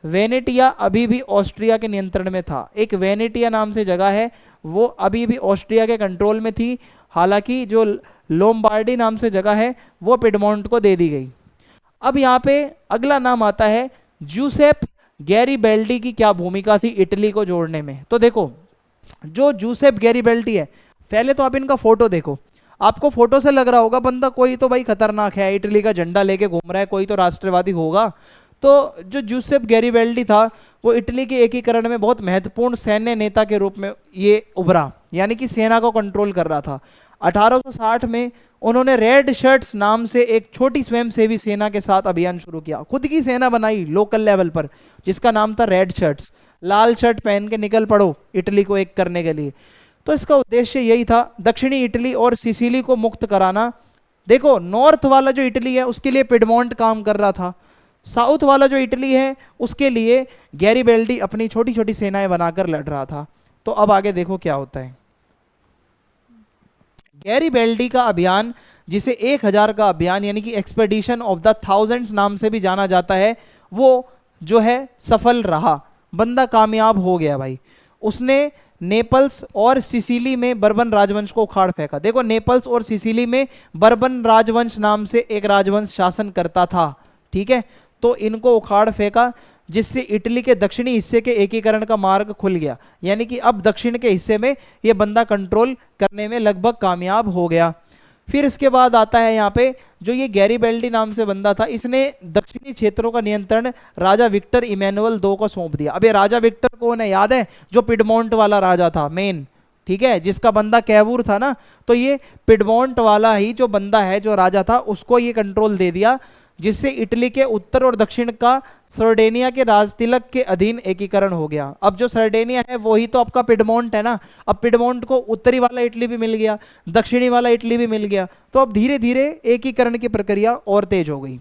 वेनेटिया अभी भी ऑस्ट्रिया के नियंत्रण में था। एक वेनेटिया नाम से जगह है, वो अभी भी ऑस्ट्रिया के कंट्रोल में थी। हालांकि जो लोम्बार्डी नाम से जगह है वो पिडमोंट को दे दी गई। अब यहाँ पे अगला नाम आता है जूसेप गैरिबेल्डी की क्या भूमिका थी इटली को जोड़ने में। तो देखो, जो जूसेप गैरिबेल्डी है, पहले तो आप इनका फोटो देखो, आपको फोटो से लग रहा होगा बंदा कोई तो भाई खतरनाक है, इटली का झंडा लेके घूम रहा है, कोई तो राष्ट्रवादी होगा। तो जो जूसेप गैरिबेल्डी था वो इटली के एकीकरण में बहुत महत्वपूर्ण सैन्य नेता के रूप में ये उभरा, यानी कि सेना को कंट्रोल कर रहा था। 1860 में उन्होंने रेड शर्ट्स नाम से एक छोटी स्वयंसेवी सेना के साथ अभियान शुरू किया। खुद की सेना बनाई लोकल लेवल पर, जिसका नाम था रेड शर्ट्स। लाल शर्ट पहन के निकल पड़ो इटली को एक करने के लिए। तो इसका उद्देश्य यही था, दक्षिणी इटली और सिसिली को मुक्त कराना। देखो, नॉर्थ वाला जो इटली है उसके लिए पिडमोंट काम कर रहा था, साउथ वाला जो इटली है उसके लिए गैरिबेल्डी अपनी छोटी छोटी सेनाएं बनाकर लड़ रहा था। तो अब आगे देखो क्या होता है। गैरिबेल्डी का अभियान, जिसे 1000 का अभियान यानी कि एक्सपेडिशन ऑफ द थाउजेंड्स नाम से भी जाना जाता है, वो जो है सफल रहा। बंदा कामयाब हो गया भाई। उसने नेपल्स और सिसिली में बर्बन राजवंश को उखाड़ फेंका। देखो, नेपल्स और सिसिली में बर्बन राजवंश नाम से एक राजवंश शासन करता था, ठीक है। तो इनको उखाड़ फेंका, जिससे इटली के दक्षिणी हिस्से के एकीकरण का मार्ग खुल गया। यानी कि अब दक्षिण के हिस्से में ये बंदा कंट्रोल करने में लगभग कामयाब हो गया। फिर इसके बाद आता है यहाँ पे जो ये गैरिबेल्डी नाम से बंदा था, इसने दक्षिणी क्षेत्रों का नियंत्रण राजा विक्टर इमैनुअल II को सौंप दिया। अब ये राजा विक्टर कौन है याद है? जो पिडमोंट वाला राजा था मेन, ठीक है, जिसका बंदा कैवूर था ना। तो ये पिडमोंट वाला ही जो बंदा है, जो राजा था, उसको ये कंट्रोल दे दिया, जिससे इटली के उत्तर और दक्षिण का सर्डेनिया के राजतिलक के अधीन एकीकरण हो गया। अब जो सर्डेनिया है वही तो आपका पिडमोंट है ना। अब पिडमोंट को उत्तरी वाला इटली भी मिल गया, दक्षिणी वाला इटली भी मिल गया। तो अब धीरे धीरे एकीकरण की प्रक्रिया और तेज हो गई।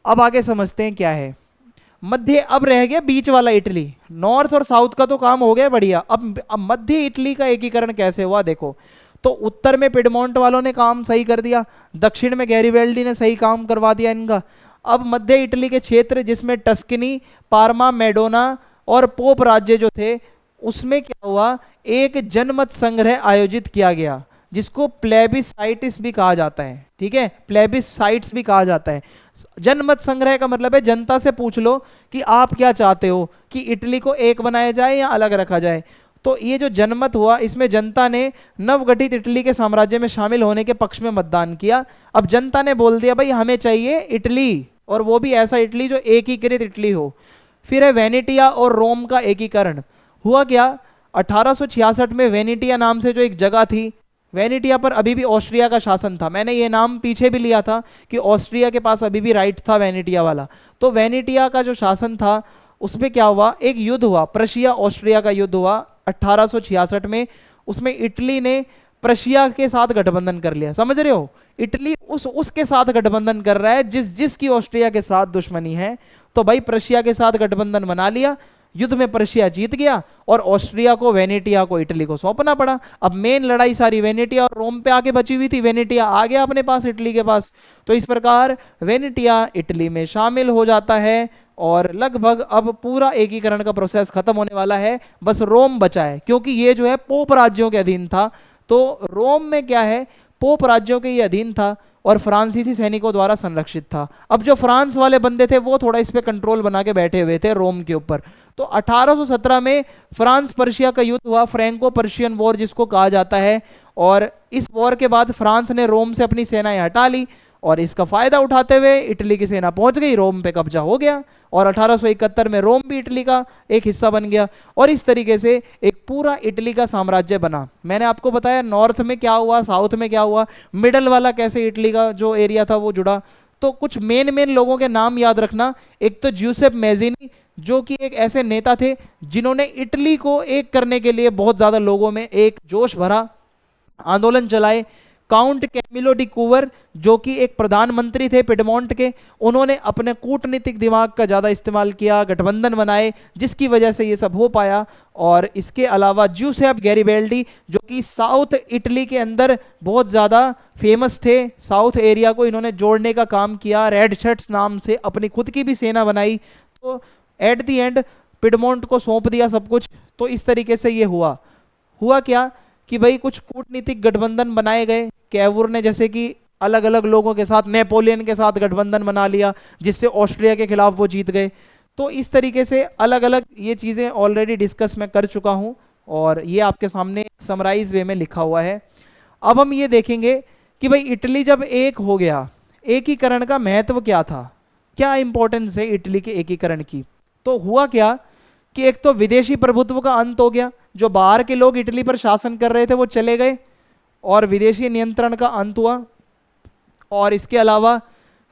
अब आगे समझते हैं क्या है मध्य। अब रह गया बीच वाला इटली। नॉर्थ और साउथ का तो काम हो गया बढ़िया। अब मध्य इटली का एकीकरण कैसे हुआ देखो। तो उत्तर में पिडमोंट वालों ने काम सही कर दिया, दक्षिण में गैरिबेल्डी ने सही काम करवा दिया इनका। अब मध्य इटली के क्षेत्र, जिसमें टस्कनी, पार्मा, मेडोना और पोप राज्य जो थे, उसमें क्या हुआ, एक जनमत संग्रह आयोजित किया गया, जिसको प्लेबिसाइटिस भी कहा जाता है, ठीक है, प्लेबिसाइट्स भी कहा जाता है। जनमत संग्रह का मतलब है जनता से पूछ लो कि आप क्या चाहते हो, कि इटली को एक बनाया जाए या अलग रखा जाए। तो ये जो जनमत हुआ, इसमें जनता ने नवगठित इटली के साम्राज्य में शामिल होने के पक्ष में मतदान किया। अब जनता ने बोल दिया भाई हमें चाहिए इटली, और वो भी ऐसा इटली जो एकीकृत इटली हो। फिर है वेनेटिया और रोम का एकीकरण। हुआ क्या, 1866 में वेनेटिया नाम से जो एक जगह थी, वेनेटिया पर अभी भी ऑस्ट्रिया का शासन था। मैंने ये नाम पीछे भी लिया था कि ऑस्ट्रिया के पास अभी भी राइट था वेनेटिया वाला। तो वेनेटिया का जो शासन था उसमें क्या हुआ, एक युद्ध हुआ, प्रशिया ऑस्ट्रिया का युद्ध हुआ 1866 में। उसमें इटली ने प्रशिया के साथ गठबंधन कर लिया। समझ रहे हो, इटली उसके साथ गठबंधन कर रहा है जिसकी ऑस्ट्रिया के साथ दुश्मनी है। तो भाई प्रशिया के साथ गठबंधन बना लिया, युद्ध में पर्शिया जीत गया और ऑस्ट्रिया को, वेनेटिया को, इटली को सौंपना पड़ा। अब मेन लड़ाई सारी वेनेटिया और रोम पे आके बची हुई थी, वेनेटिया आ गया अपने पास, इटली के पास। तो इस प्रकार वेनेटिया इटली में शामिल हो जाता है और लगभग अब पूरा एकीकरण का प्रोसेस खत्म होने वाला है, बस रोम बचा है, क्योंकि ये जो है पोप राज्यों के अधीन था। तो रोम में क्या है, पोप राज्यों के ये अधीन था और फ्रांसीसी सैनिकों द्वारा संरक्षित था। अब जो फ्रांस वाले बंदे थे वो थोड़ा इस पे कंट्रोल बना के बैठे हुए थे रोम के ऊपर। तो 1817 में फ्रांस पर्शिया का युद्ध हुआ, फ्रैंको पर्शियन वॉर जिसको कहा जाता है। और इस वॉर के बाद फ्रांस ने रोम से अपनी सेनाएं हटा ली और इसका फायदा उठाते हुए इटली की सेना पहुंच गई, रोम पे कब्जा हो गया और 1871 में रोम भी इटली का एक हिस्सा बन गया और इस तरीके से एक पूरा इटली का साम्राज्य बना। मैंने आपको बताया नॉर्थ में क्या हुआ, साउथ में क्या हुआ, मिडल वाला कैसे इटली का जो एरिया था वो जुड़ा। तो कुछ मेन लोगों के नाम याद रखना। एक तो ज्यूसेप मैजिनी, जो कि एक ऐसे नेता थे जिन्होंने इटली को एक करने के लिए बहुत ज्यादा लोगों में एक जोश भरा, आंदोलन चलाए। काउंट कैमिलो डी कूवर, जो कि एक प्रधानमंत्री थे पिडमोंट के, उन्होंने अपने कूटनीतिक दिमाग का ज़्यादा इस्तेमाल किया, गठबंधन बनाए, जिसकी वजह से ये सब हो पाया। और इसके अलावा ज्यूसेप गैरिबेल्डी, जो कि साउथ इटली के अंदर बहुत ज़्यादा फेमस थे, साउथ एरिया को इन्होंने जोड़ने का काम किया, रेड शर्ट्स नाम से अपनी खुद की भी सेना बनाई। तो एट दी एंड पिडमोंट को सौंप दिया सब कुछ। तो इस तरीके से ये हुआ क्या कि भाई कुछ कूटनीतिक गठबंधन बनाए गए। कैवुर ने जैसे कि अलग अलग लोगों के साथ, नेपोलियन के साथ गठबंधन बना लिया, जिससे ऑस्ट्रिया के खिलाफ वो जीत गए। तो इस तरीके से अलग अलग ये चीज़ें ऑलरेडी डिस्कस मैं कर चुका हूँ और ये आपके सामने समराइज वे में लिखा हुआ है। अब हम ये देखेंगे कि भाई इटली जब एक हो गया, एकीकरण का महत्व क्या था, क्या इंपॉर्टेंस है इटली के एकीकरण की। तो हुआ क्या कि एक तो विदेशी प्रभुत्व का अंत हो गया, जो बाहर के लोग इटली पर शासन कर रहे थे वो चले गए और विदेशी नियंत्रण का अंत हुआ। और इसके अलावा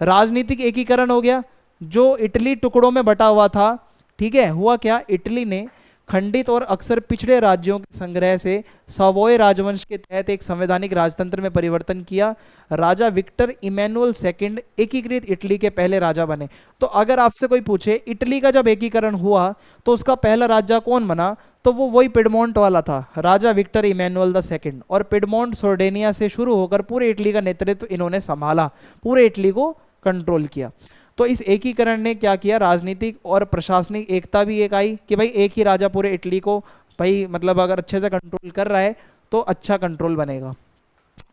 राजनीतिक एकीकरण हो गया, जो इटली टुकड़ों में बटा हुआ था। ठीक है, हुआ क्या, इटली ने खंडित और अक्सर पिछड़े राज्यों के संग्रह से सवोय राजवंश के तहत एक संवैधानिक राजतंत्र में परिवर्तन किया। राजा विक्टर इमैनुअल सेकंड एकीकृत इटली के पहले राजा बने। तो अगर आपसे कोई पूछे इटली का जब एकीकरण हुआ तो उसका पहला राजा कौन बना, तो वो वही पिडमोंट वाला था, राजा विक्टर इमैनुअल द सेकंड। और पिडमोंट सोर्डेनिया से शुरू होकर पूरे इटली का नेतृत्व इन्होंने संभाला, पूरे इटली को कंट्रोल किया। तो इस एकीकरण ने क्या किया, राजनीतिक और प्रशासनिक एकता भी एक आई कि भाई एक ही राजा पूरे इटली को, भाई मतलब अगर अच्छे से कंट्रोल कर रहा है तो अच्छा कंट्रोल बनेगा।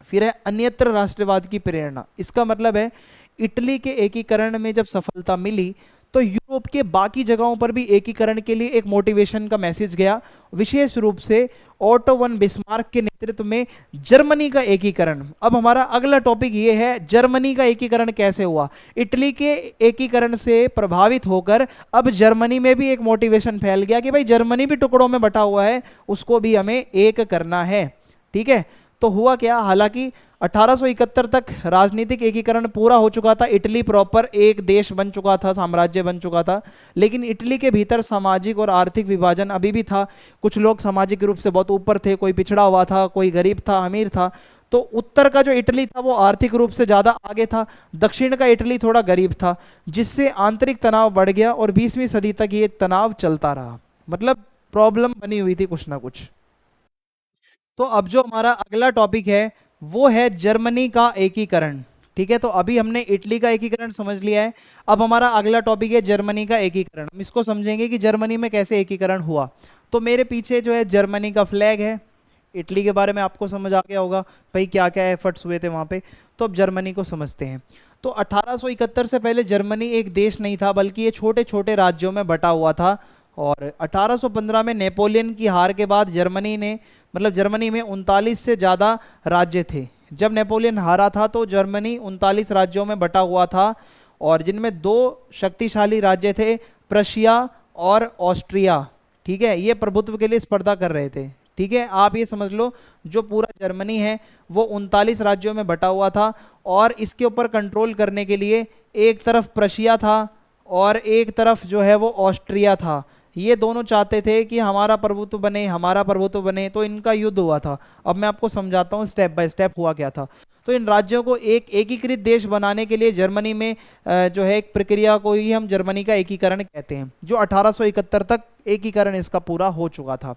फिर है अन्यत्र राष्ट्रवाद की प्रेरणा। इसका मतलब है इटली के एकीकरण में जब सफलता मिली तो यूरोप के बाकी जगहों पर भी एकीकरण के लिए एक मोटिवेशन का मैसेज गया। विशेष रूप से ऑटो वन बिस्मार्क के नेतृत्व में जर्मनी का एकीकरण। अब हमारा अगला टॉपिक ये है, जर्मनी का एकीकरण कैसे हुआ। इटली के एकीकरण से प्रभावित होकर अब जर्मनी में भी एक मोटिवेशन फैल गया कि भाई जर्मनी भी टुकड़ों में बटा हुआ है, उसको भी हमें एक करना है। ठीक है, तो हुआ क्या, हालांकि 1871 तक राजनीतिक एकीकरण पूरा हो चुका था, इटली प्रॉपर एक देश बन चुका था, साम्राज्य बन चुका था, लेकिन इटली के भीतर सामाजिक और आर्थिक विभाजन अभी भी था। कुछ लोग सामाजिक रूप से बहुत ऊपर थे, कोई पिछड़ा हुआ था, कोई गरीब था, अमीर था। तो उत्तर का जो इटली था वो आर्थिक रूप से ज़्यादा आगे था, दक्षिण का इटली थोड़ा गरीब था, जिससे आंतरिक तनाव बढ़ गया और 20वीं सदी तक ये तनाव चलता रहा, मतलब प्रॉब्लम बनी हुई थी कुछ ना कुछ। तो अब जो हमारा अगला टॉपिक है वो है जर्मनी का एकीकरण। ठीक है, तो अभी हमने इटली का एकीकरण समझ लिया है, अब हमारा अगला टॉपिक है जर्मनी का एकीकरण। हम इसको समझेंगे कि जर्मनी में कैसे एकीकरण हुआ। तो मेरे पीछे जो है जर्मनी का फ्लैग है, इटली के बारे में आपको समझ आ गया होगा भाई क्या क्या एफर्ट्स हुए थे वहाँ पे। तो अब जर्मनी को समझते हैं। तो 1871 से पहले जर्मनी एक देश नहीं था, बल्कि ये छोटे छोटे राज्यों में बटा हुआ था। और 1815 में नेपोलियन की हार के बाद जर्मनी में 39 से ज़्यादा राज्य थे। जब नेपोलियन हारा था तो जर्मनी 39 राज्यों में बटा हुआ था और जिनमें 2 शक्तिशाली राज्य थे, प्रशिया और ऑस्ट्रिया। ठीक है, ये प्रभुत्व के लिए स्पर्धा कर रहे थे। ठीक है, आप ये समझ लो जो पूरा जर्मनी है वो 39 राज्यों में बटा हुआ था और इसके ऊपर कंट्रोल करने के लिए एक तरफ प्रशिया था और एक तरफ जो है वो ऑस्ट्रिया था। ये दोनों चाहते थे कि हमारा प्रभुत्व बने, हमारा प्रभुत्व बने, तो इनका युद्ध हुआ था। अब मैं आपको समझाता हूँ स्टेप बाय स्टेप हुआ क्या था। तो इन राज्यों को एक एकीकृत देश बनाने के लिए जर्मनी में जो है एक प्रक्रिया को ही हम जर्मनी का एकीकरण कहते हैं, जो 1871 तक एकीकरण इसका पूरा हो चुका था।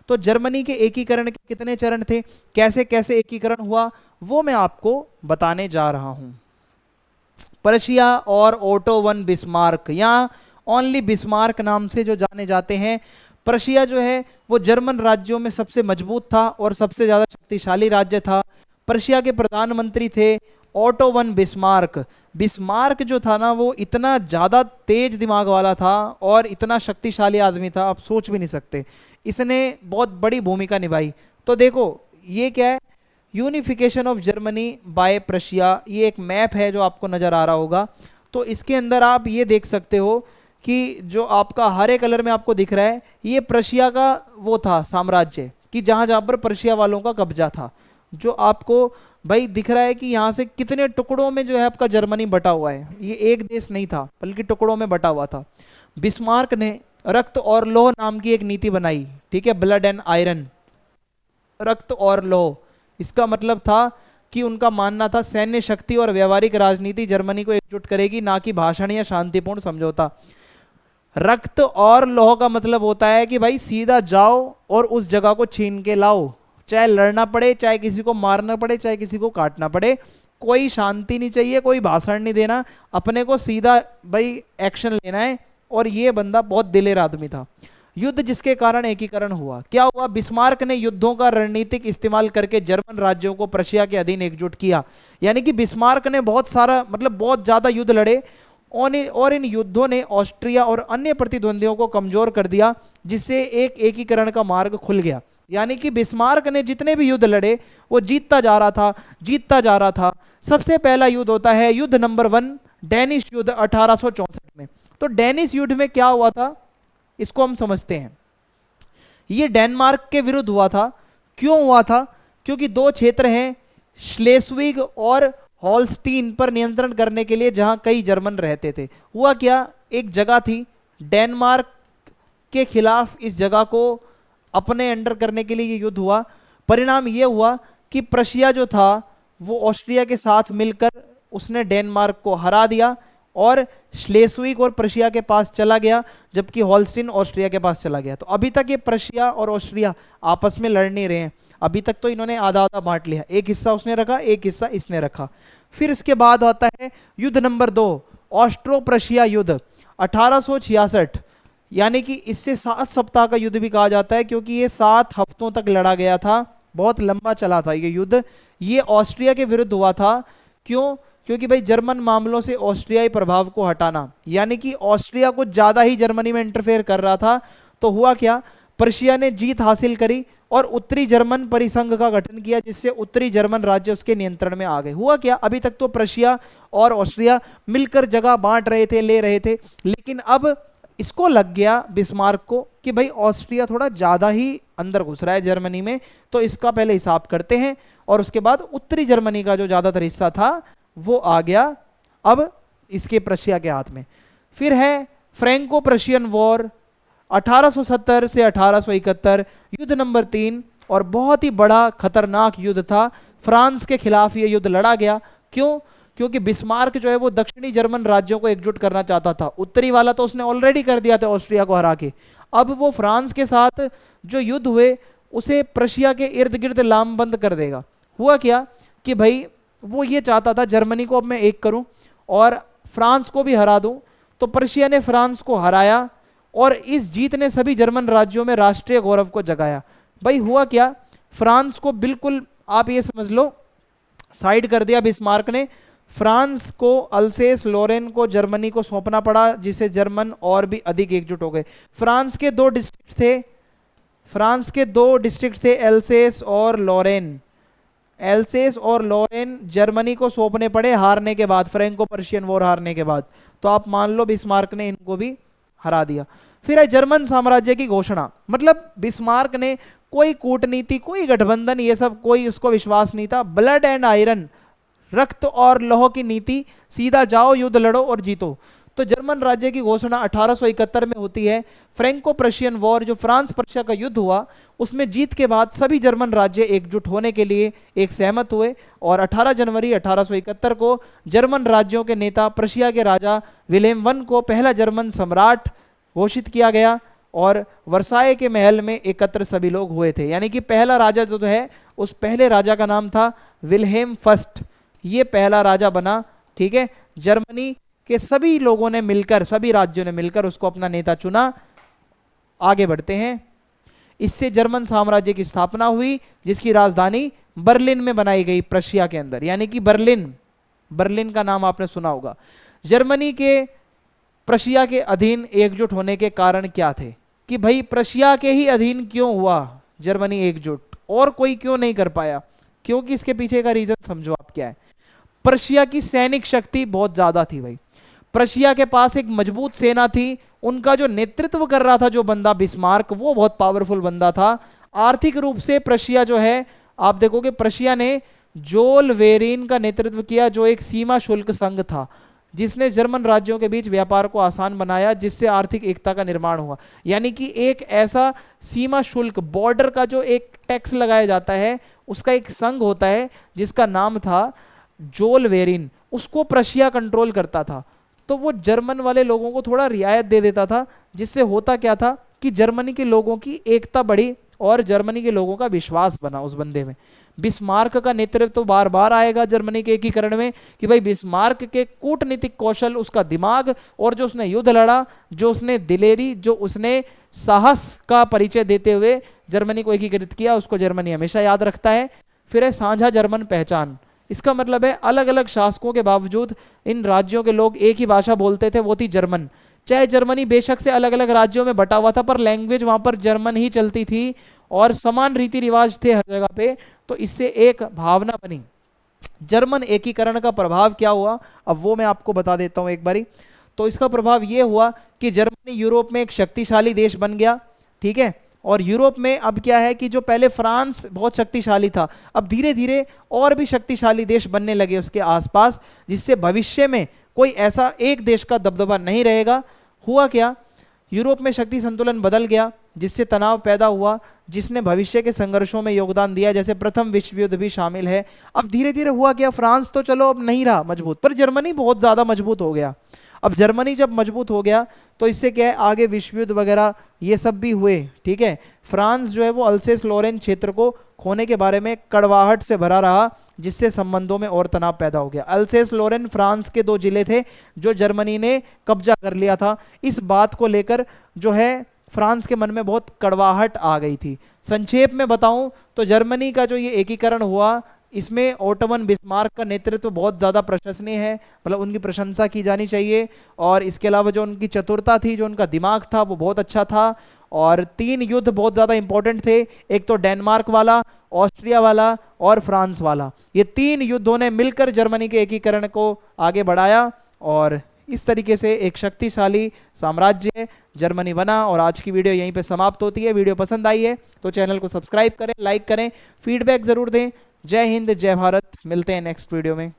तो जर्मनी के एकीकरण के कितने चरण थे, कैसे कैसे एकीकरण हुआ, वो मैं आपको बताने जा रहा हूं। पर्शिया और ओटो वन बिस्मार्क, या ओनली बिस्मार्क नाम से जो जाने जाते हैं। पर्शिया जो है वो जर्मन राज्यों में सबसे मजबूत था और सबसे ज्यादा शक्तिशाली राज्य था। पर्शिया के प्रधानमंत्री थे ओटो वन बिस्मार्क। बिस्मार्क जो था ना, वो इतना ज्यादा तेज दिमाग वाला था और इतना शक्तिशाली आदमी था, आप सोच भी नहीं सकते। इसने बहुत बड़ी भूमिका निभाई। तो देखो ये क्या है, unification of Germany by Persia, ये एक मैप है जो आपको नजर आ रहा होगा। तो इसके अंदर आप ये देख सकते हो कि जो आपका हरे कलर में आपको दिख रहा है, ये पर्शिया का वो था साम्राज्य, कि जहां जहां पर पर्शिया वालों का कब्जा था। जो आपको भाई दिख रहा है कि यहाँ से कितने टुकड़ों में जो है आपका जर्मनी बटा हुआ है, ये एक देश नहीं था बल्कि टुकड़ों में बटा हुआ था। बिस्मार्क ने रक्त और लौह नाम की एक नीति बनाई, ठीक है, ब्लड एंड आयरन, रक्त और लौह। इसका मतलब था कि उनका मानना था सैन्य शक्ति और व्यवहारिक राजनीति जर्मनी को एकजुट करेगी, ना कि भाषण या शांतिपूर्ण समझौता। रक्त और लौह का मतलब होता है कि भाई सीधा जाओ और उस जगह को छीन के लाओ, चाहे लड़ना पड़े, चाहे किसी को मारना पड़े, चाहे किसी को काटना पड़े, कोई शांति नहीं चाहिए, कोई भाषण नहीं देना, अपने को सीधा भाई एक्शन लेना है। और ये बंदा बहुत दिलेर आदमी था। युद्ध जिसके कारण एकीकरण हुआ, क्या हुआ, बिस्मार्क ने युद्धों का रणनीतिक इस्तेमाल करके जर्मन राज्यों को पर्शिया के अधीन एकजुट किया। यानी कि बिस्मार्क ने बहुत सारा मतलब बहुत ज्यादा युद्ध लड़े और इन युद्धों ने ऑस्ट्रिया और अन्य प्रतिद्वंदियों को कमजोर कर दिया, जिससे एक एकीकरण का मार्ग खुल गया। यानी कि बिस्मार्क ने जितने भी युद्ध लड़े वो जीतता जा रहा था, जीतता जा रहा था। सबसे पहला युद्ध होता है युद्ध नंबर 1, डेनिश युद्ध 1864 में। तो डेनिश युद्ध में क्या हुआ था, इसको हम समझते हैं। ये डेनमार्क के विरुद्ध हुआ था। क्यों हुआ था, क्योंकि दो क्षेत्र हैं, श्लेस्विग और हॉलस्टीन पर नियंत्रण करने के लिए जहां कई जर्मन रहते थे। हुआ क्या, एक जगह थी, डेनमार्क के खिलाफ इस जगह को अपने अंडर करने के लिए ये युद्ध हुआ। परिणाम ये हुआ कि प्रशिया जो था वो ऑस्ट्रिया के साथ मिलकर उसने डेनमार्क को हरा दिया और श्लेस्विग और प्रशिया के पास चला गया, जबकि हॉलस्टीन ऑस्ट्रिया के पास चला गया। तो अभी तक ये प्रशिया और ऑस्ट्रिया आपस में लड़ नहीं रहे हैं, अभी तक तो इन्होंने आधा आधा बांट लिया, एक हिस्सा उसने रखा, एक हिस्सा इसने रखा। फिर इसके बाद आता है युद्ध नंबर 2, ऑस्ट्रो प्रशिया युद्ध 1866। यानी कि इससे 7 सप्ताह का युद्ध भी कहा जाता है, क्योंकि ये 7 हफ्तों तक लड़ा गया था, बहुत लंबा चला था ये युद्ध। ये ऑस्ट्रिया के विरुद्ध हुआ था। क्यों, क्योंकि भाई जर्मन मामलों से ऑस्ट्रियाई प्रभाव को हटाना, यानी कि ऑस्ट्रिया कुछ ज्यादा ही जर्मनी में इंटरफेयर कर रहा था। तो हुआ क्या, पर्शिया ने जीत हासिल करी और उत्तरी जर्मन परिसंघ का गठन किया, जिससे उत्तरी जर्मन राज्य उसके नियंत्रण में आ गए। हुआ क्या, अभी तक तो पर्शिया और ऑस्ट्रिया मिलकर जगह बांट रहे थे, ले रहे थे, लेकिन अब इसको लग गया बिस्मार्क को कि भाई ऑस्ट्रिया थोड़ा ज्यादा ही अंदर घुस रहा है जर्मनी में, तो इसका पहले हिसाब करते हैं। और उसके बाद उत्तरी जर्मनी का जो ज्यादातर हिस्सा था वो आ गया अब इसके प्रशिया के हाथ में। फिर है फ्रैंको प्रशियन वॉर 1870 से 1871, युद्ध नंबर 3, और बहुत ही बड़ा खतरनाक युद्ध था। फ्रांस के खिलाफ ये युद्ध लड़ा गया। क्यों, क्योंकि बिस्मार्क जो है वो दक्षिणी जर्मन राज्यों को एकजुट करना चाहता था। उत्तरी वाला तो उसने ऑलरेडी कर दिया था ऑस्ट्रिया को हरा के, अब वो फ्रांस के साथ जो युद्ध हुए उसे प्रशिया के इर्द गिर्द लामबंद कर देगा। हुआ क्या कि भाई वो ये चाहता था जर्मनी को अब मैं एक करूं और फ्रांस को भी हरा दूं। तो पर्शिया ने फ्रांस को हराया और इस जीत ने सभी जर्मन राज्यों में राष्ट्रीय गौरव को जगाया। भाई हुआ क्या, फ्रांस को बिल्कुल आप ये समझ लो साइड कर दिया बिस्मार्क ने। फ्रांस को अल्सेस लोरेन को जर्मनी को सौंपना पड़ा, जिसे जर्मन और भी अधिक एकजुट हो गए। फ्रांस के दो डिस्ट्रिक्ट थे, एल्सेस और लोरेन। एल्सेस और लोरेन जर्मनी को सौंपने पड़े हारने के बाद, फ्रैंको पर्शियन वॉर हारने के बाद। तो आप मान लो बिस्मार्क ने इनको भी हरा दिया। फिर है जर्मन साम्राज्य की घोषणा। मतलब बिस्मार्क ने कोई कूटनीति, कोई गठबंधन, ये सब कोई उसको विश्वास नहीं था। ब्लड एंड आयरन, रक्त और लौह की नीति, सीधा जाओ युद्ध लड़ो और जीतो। तो जर्मन राज्य की घोषणा 1871 में होती है। फ्रैंको प्रशियन वॉर, जो फ्रांस प्रशिया का युद्ध हुआ, उसमें जीत के बाद सभी जर्मन राज्य एकजुट होने के लिए एक सहमत हुए और 18 जनवरी 1871 को जर्मन राज्यों के नेता प्रशिया के राजा विलेम I को पहला जर्मन सम्राट घोषित किया गया और वर्साय के महल में एकत्र सभी लोग हुए थे। यानी कि पहला राजा जो है, उस पहले राजा का नाम था विल्हेम फर्स्ट, ये पहला राजा बना। ठीक है, जर्मनी के सभी लोगों ने मिलकर, सभी राज्यों ने मिलकर उसको अपना नेता चुना। आगे बढ़ते हैं। इससे जर्मन साम्राज्य की स्थापना हुई, जिसकी राजधानी बर्लिन में बनाई गई, प्रशिया के अंदर, यानी कि बर्लिन। बर्लिन का नाम आपने सुना होगा। जर्मनी के प्रशिया के अधीन एकजुट होने के कारण क्या थे कि भाई प्रशिया के ही अधीन क्यों हुआ जर्मनी एकजुट, और कोई क्यों नहीं कर पाया? क्योंकि इसके पीछे का रीजन समझो आप क्या है। प्रशिया की सैनिक शक्ति बहुत ज्यादा थी भाई। प्रशिया के पास एक मजबूत सेना थी। उनका जो नेतृत्व कर रहा था जो बंदा बिस्मार्क, वो बहुत पावरफुल बंदा था। आर्थिक रूप से प्रशिया जो है, आप देखोगे प्रशिया ने जोल वेरिन का नेतृत्व किया, जो एक सीमा शुल्क संघ था, जिसने जर्मन राज्यों के बीच व्यापार को आसान बनाया, जिससे आर्थिक एकता का निर्माण हुआ। यानी कि एक ऐसा सीमा शुल्क, बॉर्डर का जो एक टैक्स लगाया जाता है, उसका एक संघ होता है जिसका नाम था जोल वेरिन, उसको प्रशिया कंट्रोल करता था। तो वो जर्मन वाले लोगों को थोड़ा रियायत दे देता था, जिससे होता क्या था कि जर्मनी के लोगों की एकता बढ़ी और जर्मनी के लोगों का विश्वास बना उस बंदे में। बिस्मार्क का नेतृत्व तो बार बार आएगा जर्मनी के एकीकरण में कि भाई बिस्मार्क के कूटनीतिक कौशल, उसका दिमाग, और जो उसने युद्ध लड़ा, जो उसने दिलेरी, जो उसने साहस का परिचय देते हुए जर्मनी को एकीकृत किया, उसको जर्मनी हमेशा याद रखता है। फिर है साझा जर्मन पहचान। इसका मतलब है अलग अलग शासकों के बावजूद इन राज्यों के लोग एक ही भाषा बोलते थे, वो थी जर्मन। चाहे जर्मनी बेशक से अलग अलग राज्यों में बटा हुआ था, पर लैंग्वेज वहां पर जर्मन ही चलती थी और समान रीति रिवाज थे हर जगह पे। तो इससे एक भावना बनी। जर्मन एकीकरण का प्रभाव क्या हुआ, अब वो मैं आपको बता देता हूं एक बारी। तो इसका प्रभाव ये हुआ कि जर्मनी यूरोप में एक शक्तिशाली देश बन गया। ठीक है, और यूरोप में अब क्या है कि जो पहले फ्रांस बहुत शक्तिशाली था, अब धीरे धीरे और भी शक्तिशाली देश बनने लगे उसके आसपास, जिससे भविष्य में कोई ऐसा एक देश का दबदबा नहीं रहेगा। हुआ क्या, यूरोप में शक्ति संतुलन बदल गया, जिससे तनाव पैदा हुआ, जिसने भविष्य के संघर्षों में योगदान दिया, जैसे प्रथम विश्व युद्ध भी शामिल है। अब धीरे धीरे हुआ क्या, फ्रांस तो चलो अब नहीं रहा मजबूत, पर जर्मनी बहुत ज्यादा मजबूत हो गया। अब जर्मनी जब मजबूत हो गया तो इससे क्या है, आगे विश्व युद्ध वगैरह ये सब भी हुए। ठीक है, फ्रांस जो है वो अल्सेस लोरेन क्षेत्र को खोने के बारे में कड़वाहट से भरा रहा, जिससे संबंधों में और तनाव पैदा हो गया। अल्सेस लोरेन फ्रांस के 2 जिले थे जो जर्मनी ने कब्जा कर लिया था। इस बात को लेकर जो है फ्रांस के मन में बहुत कड़वाहट आ गई थी। संक्षेप में बताऊं तो जर्मनी का जो ये एकीकरण हुआ, इसमें ओटोमन बिस्मार्क का नेतृत्व बहुत ज़्यादा प्रशंसनीय है, मतलब उनकी प्रशंसा की जानी चाहिए। और इसके अलावा जो उनकी चतुरता थी, जो उनका दिमाग था, वो बहुत अच्छा था। और 3 युद्ध बहुत ज़्यादा इंपॉर्टेंट थे, एक तो डेनमार्क वाला, ऑस्ट्रिया वाला और फ्रांस वाला। ये 3 युद्धों ने मिलकर जर्मनी के एकीकरण को आगे बढ़ाया और इस तरीके से एक शक्तिशाली साम्राज्य जर्मनी बना। और आज की वीडियो यहीं पे समाप्त होती है। वीडियो पसंद आई है तो चैनल को सब्सक्राइब करें, लाइक करें, फीडबैक ज़रूर दें। जय हिंद, जय भारत। मिलते हैं नेक्स्ट वीडियो में।